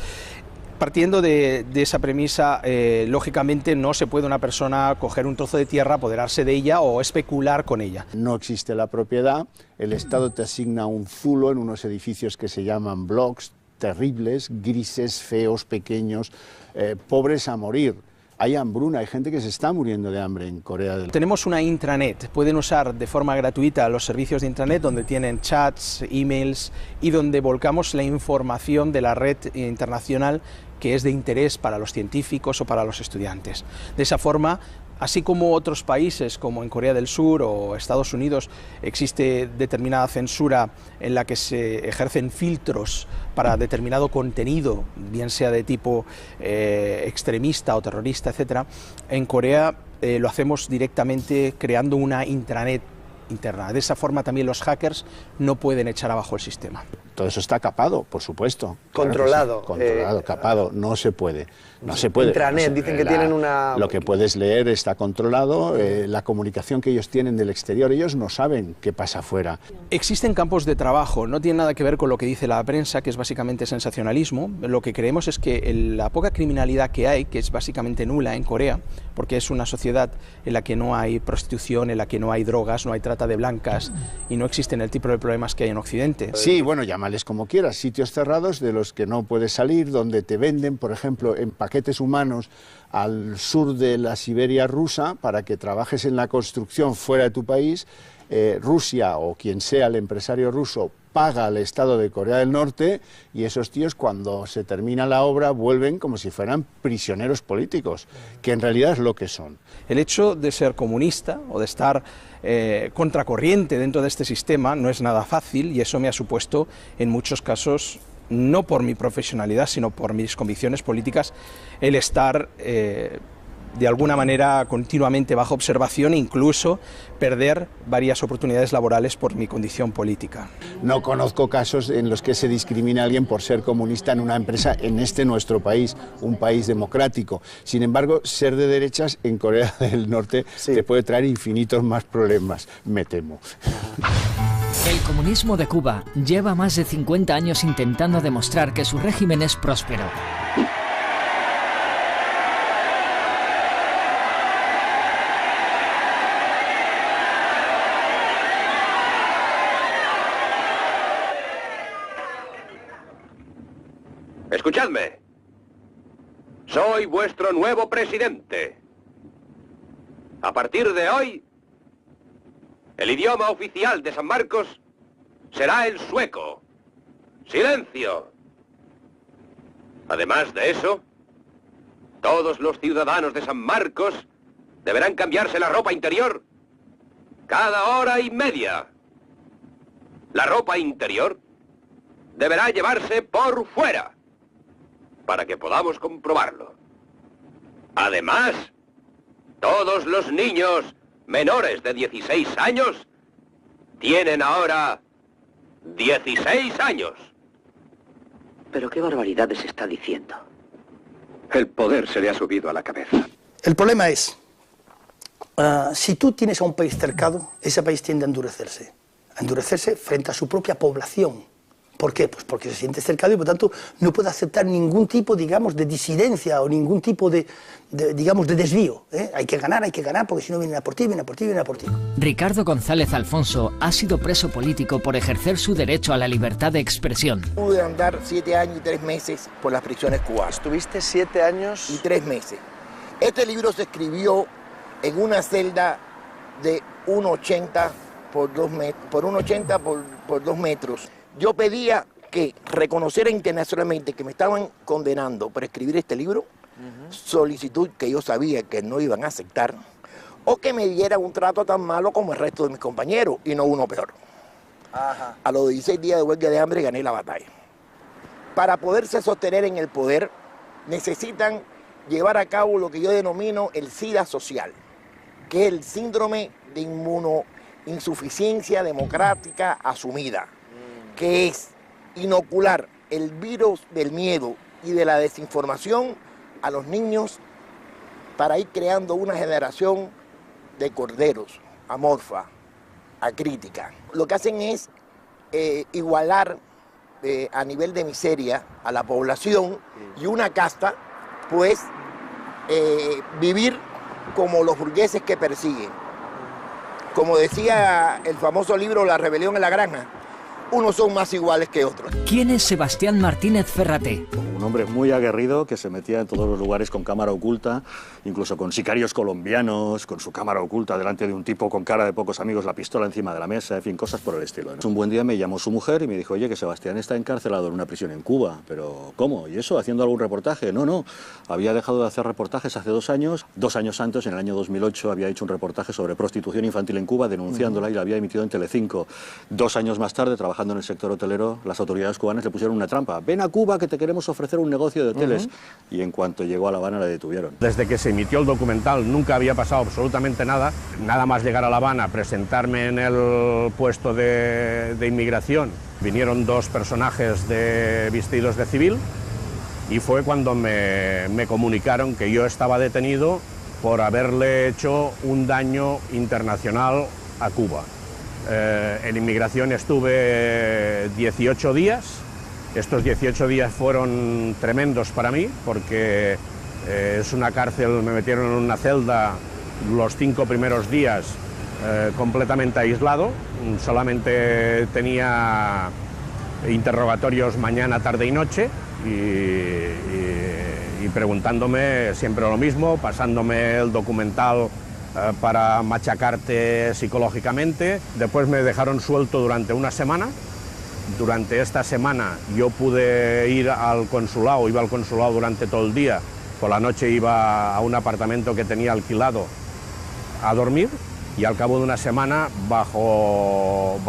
Partiendo de esa premisa, lógicamente no se puede una persona coger un trozo de tierra, apoderarse de ella o especular con ella. No existe la propiedad, el Estado te asigna un zulo en unos edificios que se llaman blocks, terribles, grises, feos, pequeños, pobres a morir. Hay hambruna, hay gente que se está muriendo de hambre en Corea del Norte. Tenemos una intranet, pueden usar de forma gratuita los servicios de intranet donde tienen chats, emails y donde volcamos la información de la red internacional que es de interés para los científicos o para los estudiantes. De esa forma, así como otros países como en Corea del Sur o Estados Unidos existe determinada censura en la que se ejercen filtros para determinado contenido, bien sea de tipo extremista o terrorista, etc., en Corea lo hacemos directamente creando una intranet interna. De esa forma también los hackers no pueden echar abajo el sistema. todo eso está capado, por supuesto. Controlado. Claro que sí, controlado, capado, no se puede. No se puede. Intranet, dicen que tienen una... Lo que puedes leer está controlado, la comunicación que ellos tienen del exterior, ellos no saben qué pasa afuera. Existen campos de trabajo, no tiene nada que ver con lo que dice la prensa, que es básicamente sensacionalismo. Lo que creemos es que la poca criminalidad que hay, que es básicamente nula en Corea, porque es una sociedad en la que no hay prostitución, en la que no hay drogas, no hay trata de blancas y no existen el tipo de problemas que hay en Occidente. Sí, bueno, llámales como quieras, sitios cerrados de los que no puedes salir, donde te venden, por ejemplo, en paquetes humanos al sur de la Siberia rusa para que trabajes en la construcción fuera de tu país. Rusia o quien sea el empresario ruso paga al Estado de Corea del Norte y esos tíos cuando se termina la obra vuelven como si fueran prisioneros políticos, que en realidad es lo que son. El hecho de ser comunista o de estar contracorriente dentro de este sistema no es nada fácil y eso me ha supuesto en muchos casos, no por mi profesionalidad sino por mis convicciones políticas, el estar de alguna manera continuamente bajo observación e incluso perder varias oportunidades laborales por mi condición política. No conozco casos en los que se discrimina a alguien por ser comunista en una empresa en nuestro país, un país democrático. Sin embargo, ser de derechas en Corea del Norte te puede traer infinitos más problemas, me temo. El comunismo de Cuba lleva más de 50 años intentando demostrar que su régimen es próspero. Escuchadme. Soy vuestro nuevo presidente. A partir de hoy, el idioma oficial de San Marcos será el sueco. ¡Silencio! Además de eso, todos los ciudadanos de San Marcos deberán cambiarse la ropa interior cada hora y media. La ropa interior deberá llevarse por fuera, para que podamos comprobarlo. Además, todos los niños menores de 16 años tienen ahora 16 años. ¿Pero qué barbaridades está diciendo? El poder se le ha subido a la cabeza. El problema es, si tú tienes a un país cercado, ese país tiende a endurecerse frente a su propia población. ¿Por qué? Pues porque se siente cercado y por tanto no puede aceptar ningún tipo, digamos, de disidencia o ningún tipo de desvío. Hay que ganar porque si no vienen a por ti, vienen a por ti, vienen a por ti. Ricardo González Alfonso ha sido preso político por ejercer su derecho a la libertad de expresión. Pude andar 7 años y 3 meses por las prisiones cubanas. ¿Estuviste 7 años? Y 3 meses. Este libro se escribió en una celda de 1,80 por 2 metros. Yo pedía que reconociera internacionalmente que me estaban condenando por escribir este libro, solicitud que yo sabía que no iban a aceptar, o que me diera un trato tan malo como el resto de mis compañeros, y no uno peor. Ajá. A los 16 días de huelga de hambre gané la batalla. Para poderse sostener en el poder, necesitan llevar a cabo lo que yo denomino el SIDA social, que es el síndrome de inmunoinsuficiencia democrática asumida, que es inocular el virus del miedo y de la desinformación a los niños para ir creando una generación de corderos, amorfa, acrítica. Lo que hacen es igualar a nivel de miseria a la población y una casta, pues vivir como los burgueses que persiguen. Como decía el famoso libro La rebelión en la granja, unos son más iguales que otros. ¿Quién es Sebastián Martínez Ferraté? Un hombre muy aguerrido que se metía en todos los lugares con cámara oculta, incluso con sicarios colombianos, con su cámara oculta delante de un tipo con cara de pocos amigos, la pistola encima de la mesa, en fin, cosas por el estilo, ¿no? Un buen día me llamó su mujer y me dijo, oye, que Sebastián está encarcelado en una prisión en Cuba. ¿Pero cómo? ¿Y eso? ¿Haciendo algún reportaje? No. Había dejado de hacer reportajes hace 2 años. 2 años antes, en el año 2008, había hecho un reportaje sobre prostitución infantil en Cuba, denunciándola y la había emitido en Telecinco. 2 años más tarde, trabajando trabajando en el sector hotelero, las autoridades cubanas le pusieron una trampa. Ven a Cuba que te queremos ofrecer un negocio de hoteles. Y en cuanto llegó a La Habana le detuvieron. Desde que se emitió el documental nunca había pasado absolutamente nada. Nada más llegar a La Habana, presentarme en el puesto de inmigración, vinieron dos personajes vestidos de civil y fue cuando me comunicaron que yo estaba detenido por haberle hecho un daño internacional a Cuba. En inmigración estuve 18 días. Estos 18 días fueron tremendos para mí porque es una cárcel, me metieron en una celda los 5 primeros días completamente aislado, solamente tenía interrogatorios mañana, tarde y noche y preguntándome siempre lo mismo, pasándome el documental para machacarte psicológicamente. Después me dejaron suelto durante una semana. Durante esta semana yo pude ir al consulado, iba al consulado durante todo el día, por la noche iba a un apartamento que tenía alquilado a dormir y al cabo de una semana bajo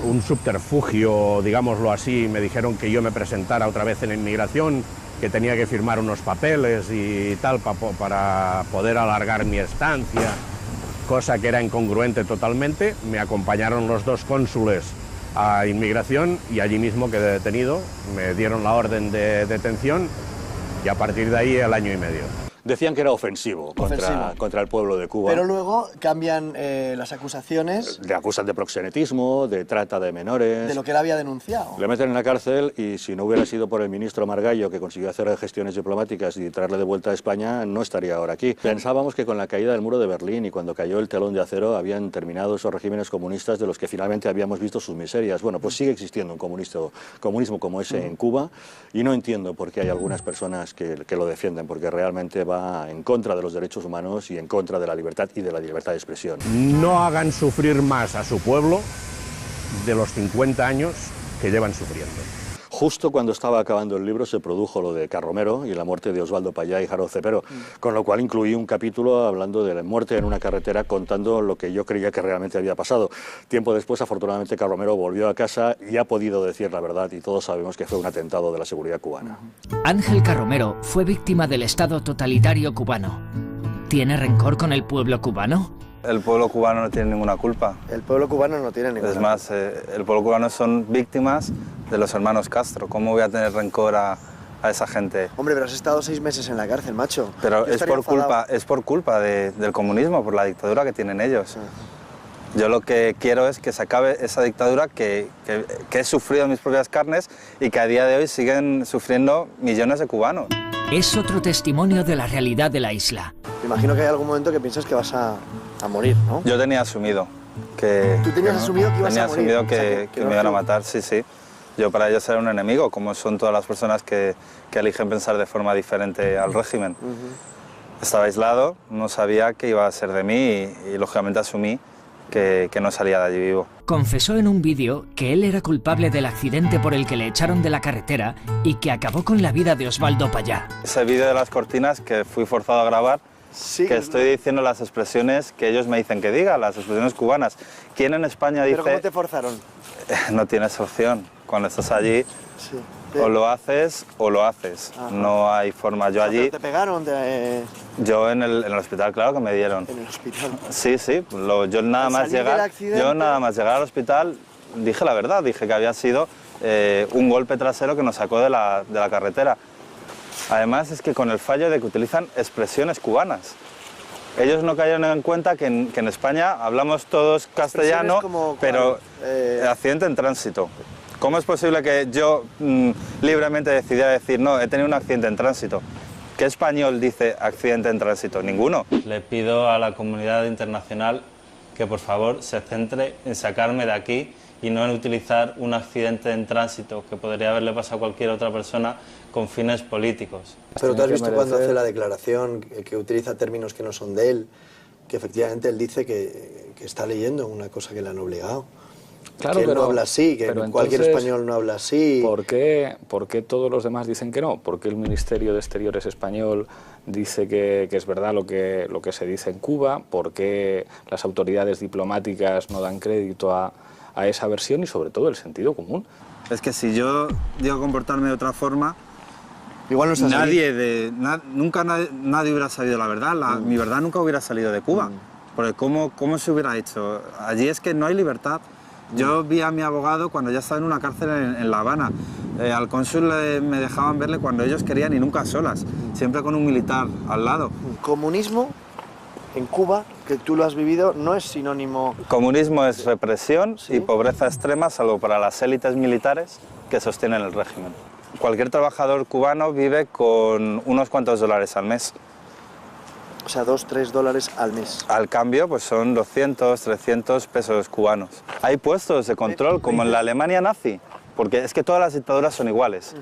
un subterfugio, digámoslo así, me dijeron que yo me presentara otra vez en la inmigración, que tenía que firmar unos papeles y tal para poder alargar mi estancia, cosa que era incongruente totalmente. Me acompañaron los dos cónsules a inmigración y allí mismo quedé detenido, me dieron la orden de detención y a partir de ahí el año y medio. Decían que era ofensivo contra el pueblo de Cuba. Pero luego cambian las acusaciones. Le acusan de proxenetismo, de trata de menores. De lo que él había denunciado. Le meten en la cárcel y si no hubiera sido por el ministro Margallo, que consiguió hacer gestiones diplomáticas y traerle de vuelta a España, no estaría ahora aquí. Pensábamos que con la caída del muro de Berlín y cuando cayó el telón de acero habían terminado esos regímenes comunistas de los que finalmente habíamos visto sus miserias. Bueno, pues sigue existiendo un comunismo como ese en Cuba y no entiendo por qué hay algunas personas que lo defienden, porque realmente va en contra de los derechos humanos y en contra de la libertad y de la libertad de expresión. No hagan sufrir más a su pueblo de los 50 años que llevan sufriendo. Justo cuando estaba acabando el libro se produjo lo de Carromero y la muerte de Osvaldo Payá y Harold Cepero, con lo cual incluí un capítulo hablando de la muerte en una carretera, contando lo que yo creía que realmente había pasado. Tiempo después, afortunadamente, Carromero volvió a casa y ha podido decir la verdad y todos sabemos que fue un atentado de la seguridad cubana. Ángel Carromero fue víctima del Estado totalitario cubano. ¿Tiene rencor con el pueblo cubano? El pueblo cubano no tiene ninguna culpa. El pueblo cubano no tiene ninguna culpa. Es más, el pueblo cubano son víctimas de los hermanos Castro. ¿Cómo voy a tener rencor a esa gente? Hombre, pero has estado 6 meses en la cárcel, macho. Pero es por culpa del comunismo, por la dictadura que tienen ellos. Yo lo que quiero es que se acabe esa dictadura que he sufrido en mis propias carnes y que a día de hoy siguen sufriendo millones de cubanos. Es otro testimonio de la realidad de la isla. Me imagino que hay algún momento que piensas que vas a morir, ¿no? Yo tenía asumido que... ¿Tú tenías asumido que ibas a morir? Tenía asumido que me iban a matar, sí, sí. Yo para ellos era un enemigo, como son todas las personas que eligen pensar de forma diferente al régimen. Estaba aislado, no sabía qué iba a ser de mí y lógicamente asumí que no salía de allí vivo. Confesó en un vídeo que él era culpable del accidente por el que le echaron de la carretera y que acabó con la vida de Osvaldo Payá. Ese vídeo de las cortinas que fui forzado a grabar, sí, que estoy diciendo las expresiones que ellos me dicen que diga, las expresiones cubanas. ¿Quién en España dice...? ¿Pero cómo te forzaron? No tienes opción. Cuando estás allí, sí, o lo haces o lo haces. Ajá. No hay forma. Yo allí... ¿Te pegaron? Yo en el hospital, claro que me dieron. ¿En el hospital? Sí, sí. Yo nada más llegar al hospital dije la verdad. Dije que había sido un golpe trasero que nos sacó de la carretera. Además es que con el fallo de que utilizan expresiones cubanas. Ellos no cayeron en cuenta que en España hablamos todos castellano, pero accidente en tránsito. ¿Cómo es posible que yo libremente decidiera decir, no, he tenido un accidente en tránsito? ¿Qué español dice accidente en tránsito? Ninguno. Le pido a la comunidad internacional que por favor se centre en sacarme de aquí y no en utilizar un accidente en tránsito que podría haberle pasado a cualquier otra persona con fines políticos. Pero tú has visto cuando hace la declaración que utiliza términos que no son de él, que efectivamente él dice que está leyendo una cosa que le han obligado. Claro, que él no habla así, que cualquier español no habla así. ¿Por qué todos los demás dicen que no? ¿Por qué el Ministerio de Exteriores español dice que es verdad lo que se dice en Cuba? ¿Por qué las autoridades diplomáticas no dan crédito a a esa versión y sobre todo el sentido común. Es que si yo digo comportarme de otra forma, igual no nunca nadie hubiera sabido la verdad, mi verdad nunca hubiera salido de Cuba, porque ¿cómo se hubiera hecho? Allí es que no hay libertad. Yo vi a mi abogado cuando ya estaba en una cárcel en La Habana. Al cónsul me dejaban verle cuando ellos querían y nunca solas, siempre con un militar al lado. Comunismo en Cuba, que tú lo has vivido, no es sinónimo... Comunismo es represión y pobreza extrema, salvo para las élites militares que sostienen el régimen. Cualquier trabajador cubano vive con unos cuantos dólares al mes. O sea, 2-3 dólares al mes. Al cambio, pues son 200, 300 pesos cubanos. Hay puestos de control, como en la Alemania nazi, porque es que todas las dictaduras son iguales.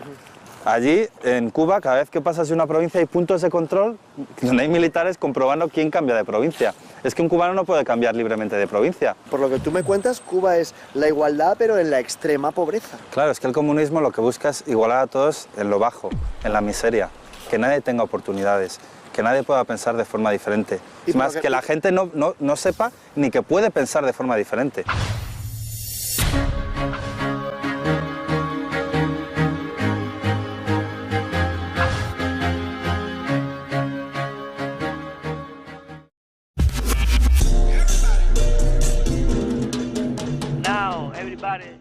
Allí, en Cuba, cada vez que pasas de una provincia hay puntos de control donde hay militares comprobando quién cambia de provincia. Es que un cubano no puede cambiar libremente de provincia. Por lo que tú me cuentas, Cuba es la igualdad, pero en la extrema pobreza. Claro, es que el comunismo lo que busca es igualar a todos en lo bajo, en la miseria, que nadie tenga oportunidades, que nadie pueda pensar de forma diferente. Es más, que la gente no sepa ni que puede pensar de forma diferente. Now, everybody.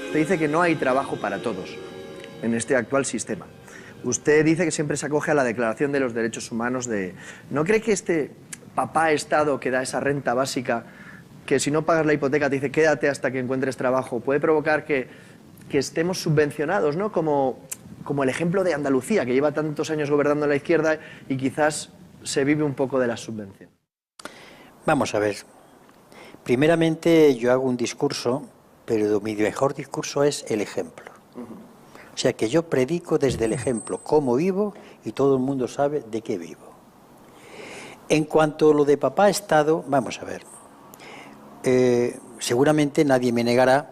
Usted dice que no hay trabajo para todos en este actual sistema. Usted dice que siempre se acoge a la Declaración de los Derechos Humanos de... ¿No cree que este papá Estado que da esa renta básica, que si no pagas la hipoteca te dice quédate hasta que encuentres trabajo, puede provocar que estemos subvencionados, ¿no? Como el ejemplo de Andalucía, que lleva tantos años gobernando la izquierda y quizás se vive un poco de la subvención? Vamos a ver. Primeramente yo hago un discurso, pero mi mejor discurso es el ejemplo. O sea que yo predico desde el ejemplo cómo vivo y todo el mundo sabe de qué vivo. En cuanto a lo de papá Estado, vamos a ver. Seguramente nadie me negará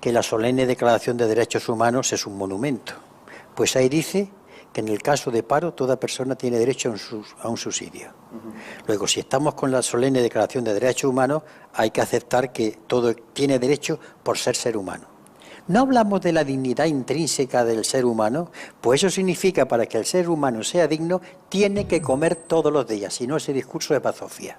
que la solemne Declaración de Derechos Humanos es un monumento. Pues ahí dice que en el caso de paro toda persona tiene derecho a un subsidio. Luego, si estamos con la solemne Declaración de Derechos Humanos, hay que aceptar que todo tiene derecho por ser humano. ¿No hablamos de la dignidad intrínseca del ser humano? Pues eso significa, para que el ser humano sea digno, tiene que comer todos los días, si no ese discurso es bazofia.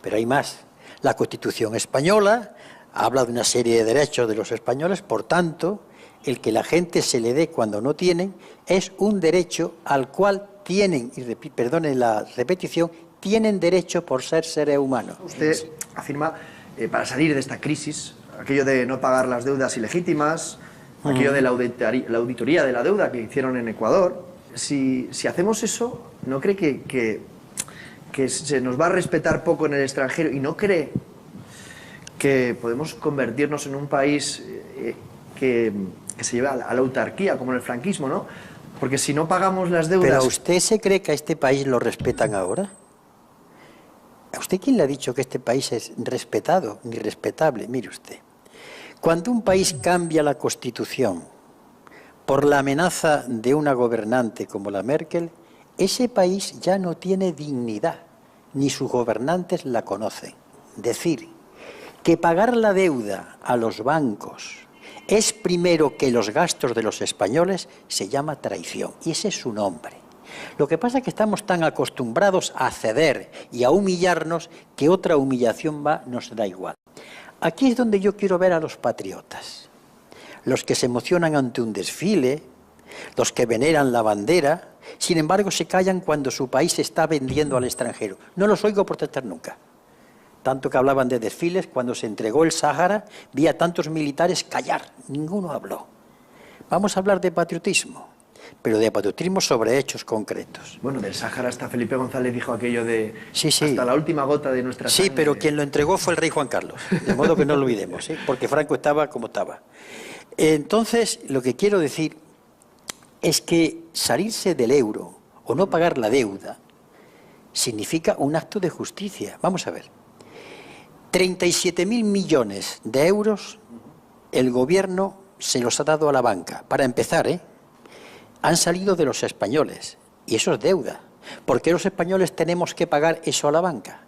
Pero hay más. La Constitución española habla de una serie de derechos de los españoles, por tanto, el que la gente se le dé cuando no tienen es un derecho al cual tienen, y perdonen la repetición, tienen derecho por ser seres humanos. Usted afirma, para salir de esta crisis, aquello de no pagar las deudas ilegítimas, aquello de la auditoría de la deuda que hicieron en Ecuador, si hacemos eso, ¿no cree que se nos va a respetar poco en el extranjero y no cree que podemos convertirnos en un país que se lleva a la autarquía, como en el franquismo, ¿no? Porque si no pagamos las deudas... ¿Pero usted se cree que a este país lo respetan ahora? ¿A usted quién le ha dicho que este país es respetado ni respetable? Mire usted, cuando un país cambia la Constitución por la amenaza de una gobernante como la Merkel, ese país ya no tiene dignidad, ni sus gobernantes la conocen. Decir que pagar la deuda a los bancos es primero que los gastos de los españoles se llama traición, y ese es su nombre. Lo que pasa es que estamos tan acostumbrados a ceder y a humillarnos que otra humillación nos da igual. Aquí es donde yo quiero ver a los patriotas, los que se emocionan ante un desfile, los que veneran la bandera, sin embargo se callan cuando su país se está vendiendo al extranjero. No los oigo protestar nunca. Tanto que hablaban de desfiles, cuando se entregó el Sáhara, vi a tantos militares callar, ninguno habló. Vamos a hablar de patriotismo, pero de patriotismo sobre hechos concretos. Bueno, del Sáhara hasta Felipe González dijo aquello de hasta la última gota de nuestra sangre. Sí, pero quien lo entregó fue el rey Juan Carlos, de modo que no lo olvidemos, ¿eh? Porque Franco estaba como estaba. Entonces, lo que quiero decir es que salirse del euro o no pagar la deuda significa un acto de justicia. Vamos a ver. 37.000 millones de euros el gobierno se los ha dado a la banca. Para empezar, han salido de los españoles y eso es deuda. ¿Por qué los españoles tenemos que pagar eso a la banca?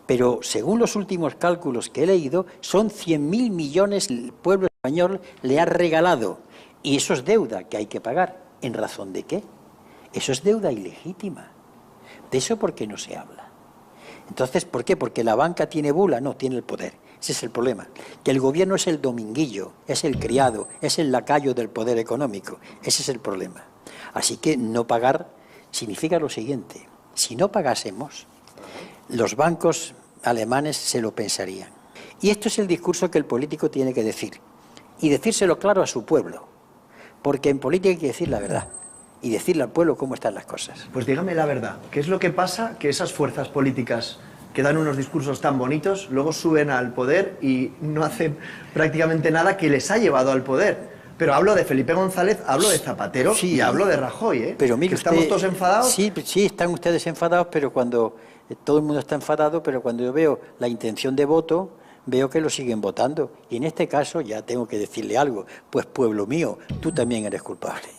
Pero según los últimos cálculos que he leído, son 100.000 millones el pueblo español le ha regalado. Y eso es deuda que hay que pagar. ¿En razón de qué? Eso es deuda ilegítima. De eso, ¿por qué no se habla? Entonces, ¿por qué? ¿Porque la banca tiene bula? No, tiene el poder. Ese es el problema. Que el gobierno es el dominguillo, es el criado, es el lacayo del poder económico. Ese es el problema. Así que no pagar significa lo siguiente. Si no pagásemos, los bancos alemanes se lo pensarían. Y esto es el discurso que el político tiene que decir. Y decírselo claro a su pueblo. Porque en política hay que decir la verdad. Y decirle al pueblo cómo están las cosas. Pues dígame la verdad. ¿Qué es lo que pasa? Que esas fuerzas políticas que dan unos discursos tan bonitos, luego suben al poder y no hacen prácticamente nada que les ha llevado al poder. Pero hablo de Felipe González, hablo de Zapatero y hablo de Rajoy, ¿eh? Pero mire, ¿estamos todos enfadados? Sí, están ustedes enfadados, pero cuando todo el mundo está enfadado, pero cuando yo veo la intención de voto, veo que lo siguen votando. Y en este caso ya tengo que decirle algo. Pues pueblo mío, tú también eres culpable.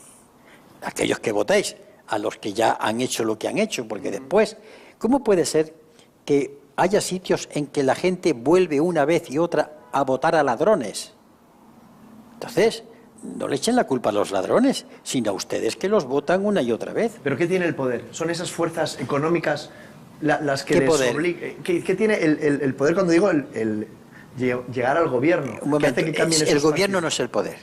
Aquellos que votéis, a los que ya han hecho lo que han hecho, porque después, ¿cómo puede ser que haya sitios en que la gente vuelve una vez y otra a votar a ladrones? Entonces, no le echen la culpa a los ladrones, sino a ustedes que los votan una y otra vez. ¿Pero qué tiene el poder? ¿Son esas fuerzas económicas las que les obligan? ¿Qué tiene el poder cuando digo el llegar al gobierno? Un momento, ¿Qué hace que cambien el gobierno no es el poder.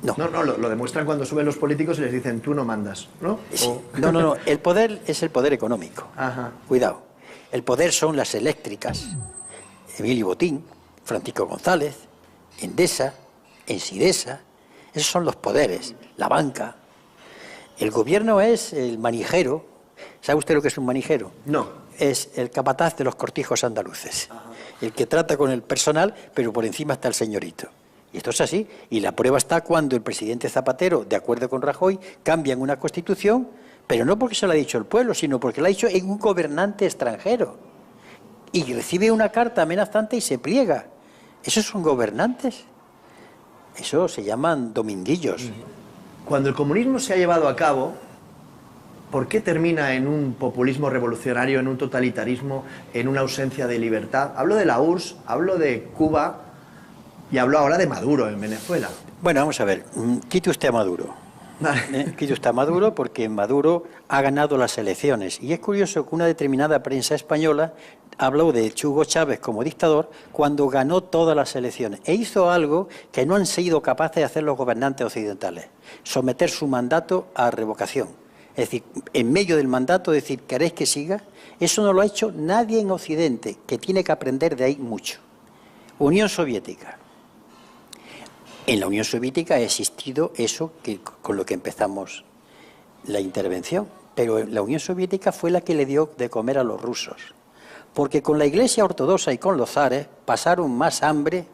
No, lo demuestran cuando suben los políticos y les dicen tú no mandas, ¿no? Sí. No, el poder es el poder económico. Ajá. Cuidado. El poder son las eléctricas, Emilio Botín, Francisco González, Endesa, Ensidesa. Esos son los poderes, la banca. El gobierno es el manijero. ¿Sabe usted lo que es un manijero? No. Es el capataz de los cortijos andaluces. Ajá. El que trata con el personal, pero por encima está el señorito. Y esto es así. Y la prueba está cuando el presidente Zapatero, de acuerdo con Rajoy, cambia en una constitución, pero no porque se lo ha dicho el pueblo, sino porque lo ha dicho en un gobernante extranjero. Y recibe una carta amenazante y se pliega. ¿Esos son gobernantes? Eso se llaman dominguillos. Cuando el comunismo se ha llevado a cabo, ¿por qué termina en un populismo revolucionario, en un totalitarismo, en una ausencia de libertad? Hablo de la URSS, hablo de Cuba y hablo ahora de Maduro en Venezuela. Bueno, vamos a ver, quite usted a Maduro. Quite usted a Maduro porque Maduro ha ganado las elecciones. Y es curioso que una determinada prensa española habló de Hugo Chávez como dictador cuando ganó todas las elecciones. E hizo algo que no han sido capaces de hacer los gobernantes occidentales. Someter su mandato a revocación. Es decir, en medio del mandato decir, ¿queréis que siga? Eso no lo ha hecho nadie en Occidente, que tiene que aprender de ahí mucho. Unión Soviética. En la Unión Soviética ha existido eso con lo que empezamos la intervención, pero la Unión Soviética fue la que le dio de comer a los rusos, porque con la Iglesia Ortodoxa y con los zares pasaron más hambre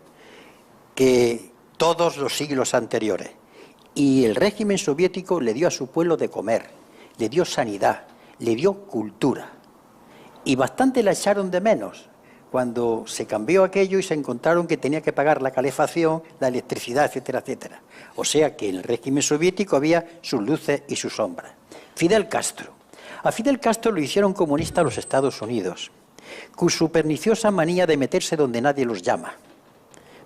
que todos los siglos anteriores, y el régimen soviético le dio a su pueblo de comer, le dio sanidad, le dio cultura, y bastante la echaron de menos cuando se cambió aquello y se encontraron que tenía que pagar la calefacción, la electricidad, etcétera, etcétera. O sea que en el régimen soviético había sus luces y sus sombras. Fidel Castro. A Fidel Castro lo hicieron comunista los Estados Unidos, con su perniciosa manía de meterse donde nadie los llama,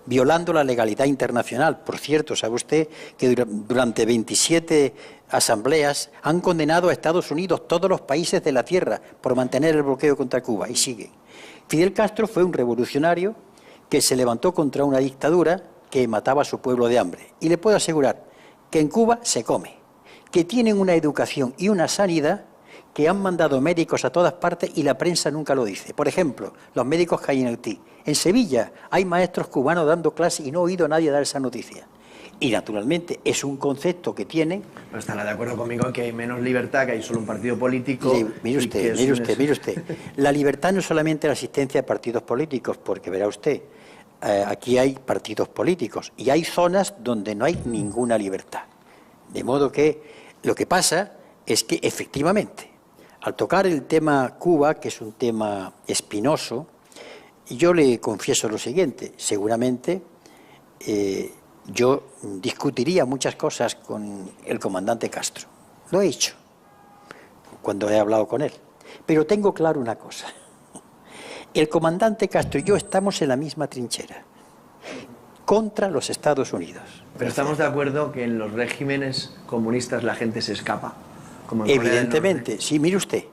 violando la legalidad internacional. Por cierto, ¿sabe usted que durante 27 asambleas han condenado a Estados Unidos todos los países de la Tierra por mantener el bloqueo contra Cuba? Y siguen. Fidel Castro fue un revolucionario que se levantó contra una dictadura que mataba a su pueblo de hambre. Y le puedo asegurar que en Cuba se come, que tienen una educación y una sanidad que han mandado médicos a todas partes y la prensa nunca lo dice. Por ejemplo, los médicos que hay en Haití. En Sevilla hay maestros cubanos dando clases y no he oído a nadie dar esa noticia. Y naturalmente es un concepto que tienen... No estará de acuerdo conmigo en que hay menos libertad, que hay solo un partido político... Mire usted. La libertad no es solamente la asistencia a partidos políticos, porque verá usted, aquí hay partidos políticos y hay zonas donde no hay ninguna libertad. De modo que lo que pasa es que efectivamente, al tocar el tema Cuba, que es un tema espinoso, yo le confieso lo siguiente, seguramente... yo discutiría muchas cosas con el comandante Castro. Lo he hecho. cuando he hablado con él. Pero tengo claro una cosa. El comandante Castro y yo estamos en la misma trinchera, contra los Estados Unidos. Pero estamos de acuerdo que en los regímenes comunistas la gente se escapa. Como en Corea del Norte. Evidentemente, sí, mire usted.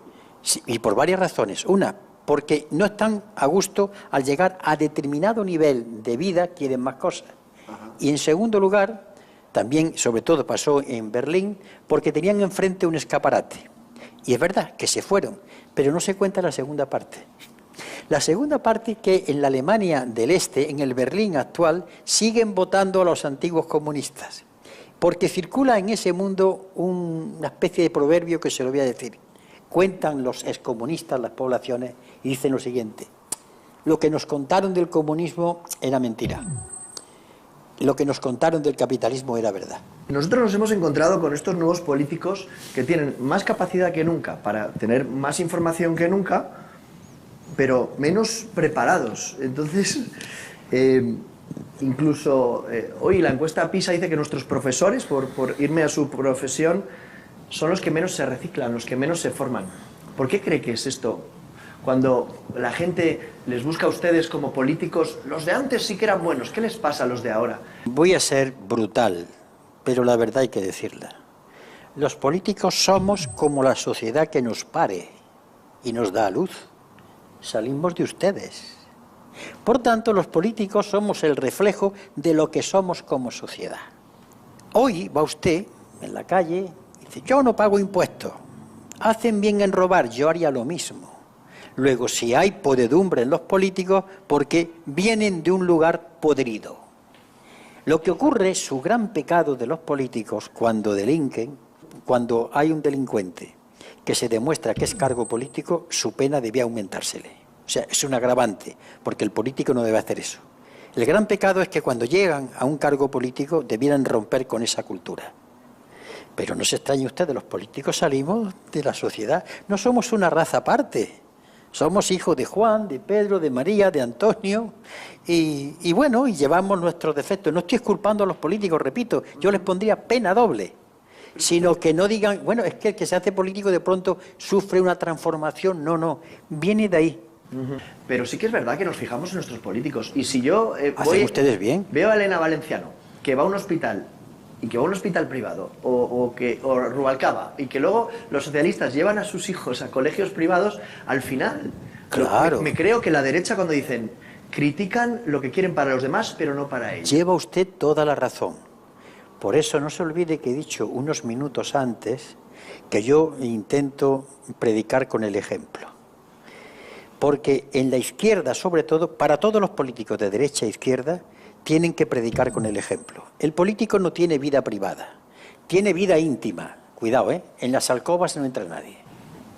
Sí, y por varias razones. Una, porque no están a gusto al llegar a determinado nivel de vida, quieren más cosas. Ajá. Y en segundo lugar, también, sobre todo pasó en Berlín, porque tenían enfrente un escaparate. Y es verdad que se fueron, pero no se cuenta la segunda parte. La segunda parte, que en la Alemania del Este, en el Berlín actual, siguen votando a los antiguos comunistas. Porque circula en ese mundo una especie de proverbio que se lo voy a decir. Cuentan los excomunistas las poblaciones y dicen lo siguiente: lo que nos contaron del comunismo era mentira, lo que nos contaron del capitalismo era verdad. Nosotros nos hemos encontrado con estos nuevos políticos que tienen más capacidad que nunca para tener más información que nunca, pero menos preparados. Entonces, incluso hoy la encuesta PISA dice que nuestros profesores, por irme a su profesión, son los que menos se reciclan, los que menos se forman. ¿Por qué cree que es esto? Cuando la gente les busca a ustedes como políticos, los de antes sí que eran buenos, ¿qué les pasa a los de ahora? Voy a ser brutal, pero la verdad hay que decirla. Los políticos somos como la sociedad que nos pare y nos da a luz. Salimos de ustedes. Por tanto, los políticos somos el reflejo de lo que somos como sociedad. Hoy va usted en la calle y dice: yo no pago impuestos, hacen bien en robar, yo haría lo mismo. Luego, si hay podredumbre en los políticos, porque vienen de un lugar podrido. Lo que ocurre, su gran pecado de los políticos cuando delinquen, cuando hay un delincuente que se demuestra que es cargo político, su pena debía aumentársele. O sea, es un agravante, porque el político no debe hacer eso. El gran pecado es que cuando llegan a un cargo político debieran romper con esa cultura. Pero no se extrañe usted, los políticos salimos de la sociedad. No somos una raza aparte. Somos hijos de Juan, de Pedro, de María, de Antonio, y bueno, y llevamos nuestros defectos. No estoy exculpando a los políticos, repito, yo les pondría pena doble, sino que no digan, bueno, es que el que se hace político de pronto sufre una transformación. No, viene de ahí. Pero sí que es verdad que nos fijamos en nuestros políticos, y si yo ¿hacen ustedes bien? Veo a Elena Valenciano, que va a un hospital, y que va a un hospital privado, o Rubalcaba, y que luego los socialistas llevan a sus hijos a colegios privados, al final, claro, me creo que la derecha, cuando dicen, critican lo que quieren para los demás, pero no para ellos. Lleva usted toda la razón. Por eso no se olvide que he dicho unos minutos antes que yo intento predicar con el ejemplo. Porque en la izquierda, sobre todo, para todos los políticos de derecha e izquierda, tienen que predicar con el ejemplo. El político no tiene vida privada, tiene vida íntima. Cuidado, en las alcobas no entra nadie.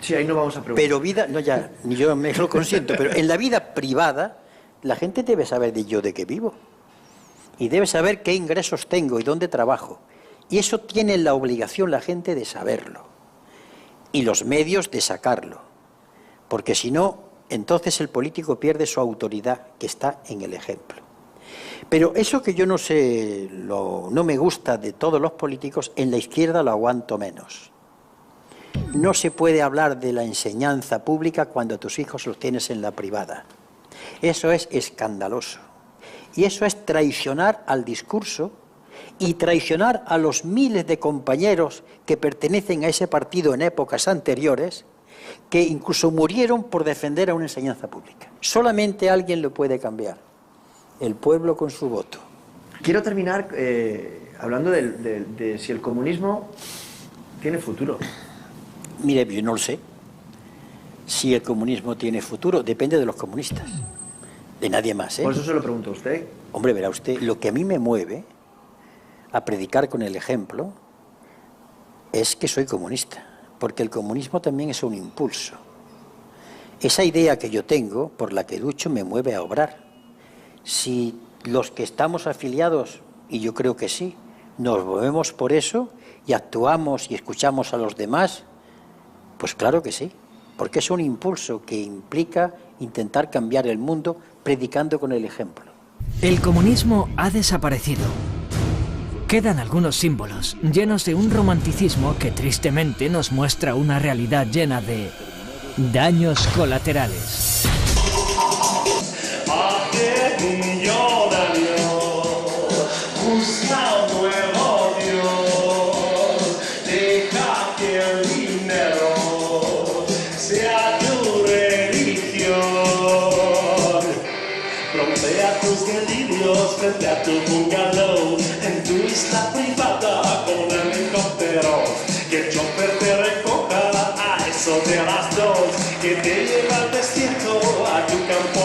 Sí, ahí no vamos a preguntar. Pero vida, no ya, ni yo me lo consiento, pero en la vida privada la gente debe saber de qué vivo. Y debe saber qué ingresos tengo y dónde trabajo. Y eso tiene la obligación la gente de saberlo. Y los medios de sacarlo. Porque si no, entonces el político pierde su autoridad, que está en el ejemplo. Pero eso que yo no sé, no me gusta de todos los políticos, en la izquierda lo aguanto menos. No se puede hablar de la enseñanza pública cuando tus hijos los tienes en la privada. Eso es escandaloso. Y eso es traicionar al discurso y traicionar a los miles de compañeros que pertenecen a ese partido en épocas anteriores, que incluso murieron por defender a una enseñanza pública. Solamente alguien lo puede cambiar: el pueblo con su voto. Quiero terminar hablando de si el comunismo tiene futuro. Mire, yo no lo sé. Si el comunismo tiene futuro, depende de los comunistas. De nadie más, Por eso se lo pregunto a usted. Hombre, verá usted, lo que a mí me mueve a predicar con el ejemplo es que soy comunista, porque el comunismo también es un impulso. Esa idea que yo tengo, por la que lucho, me mueve a obrar. Si los que estamos afiliados, y yo creo que sí, nos movemos por eso y actuamos y escuchamos a los demás, pues claro que sí, porque es un impulso que implica intentar cambiar el mundo predicando con el ejemplo. El comunismo ha desaparecido, Quedan algunos símbolos, llenos de un romanticismo que tristemente nos muestra una realidad llena de daños colaterales. Frente a tu bungalow, en tu isla privada con helicópteros, que el chofer te recoja a eso de las 2, que te lleva al desierto a tu campo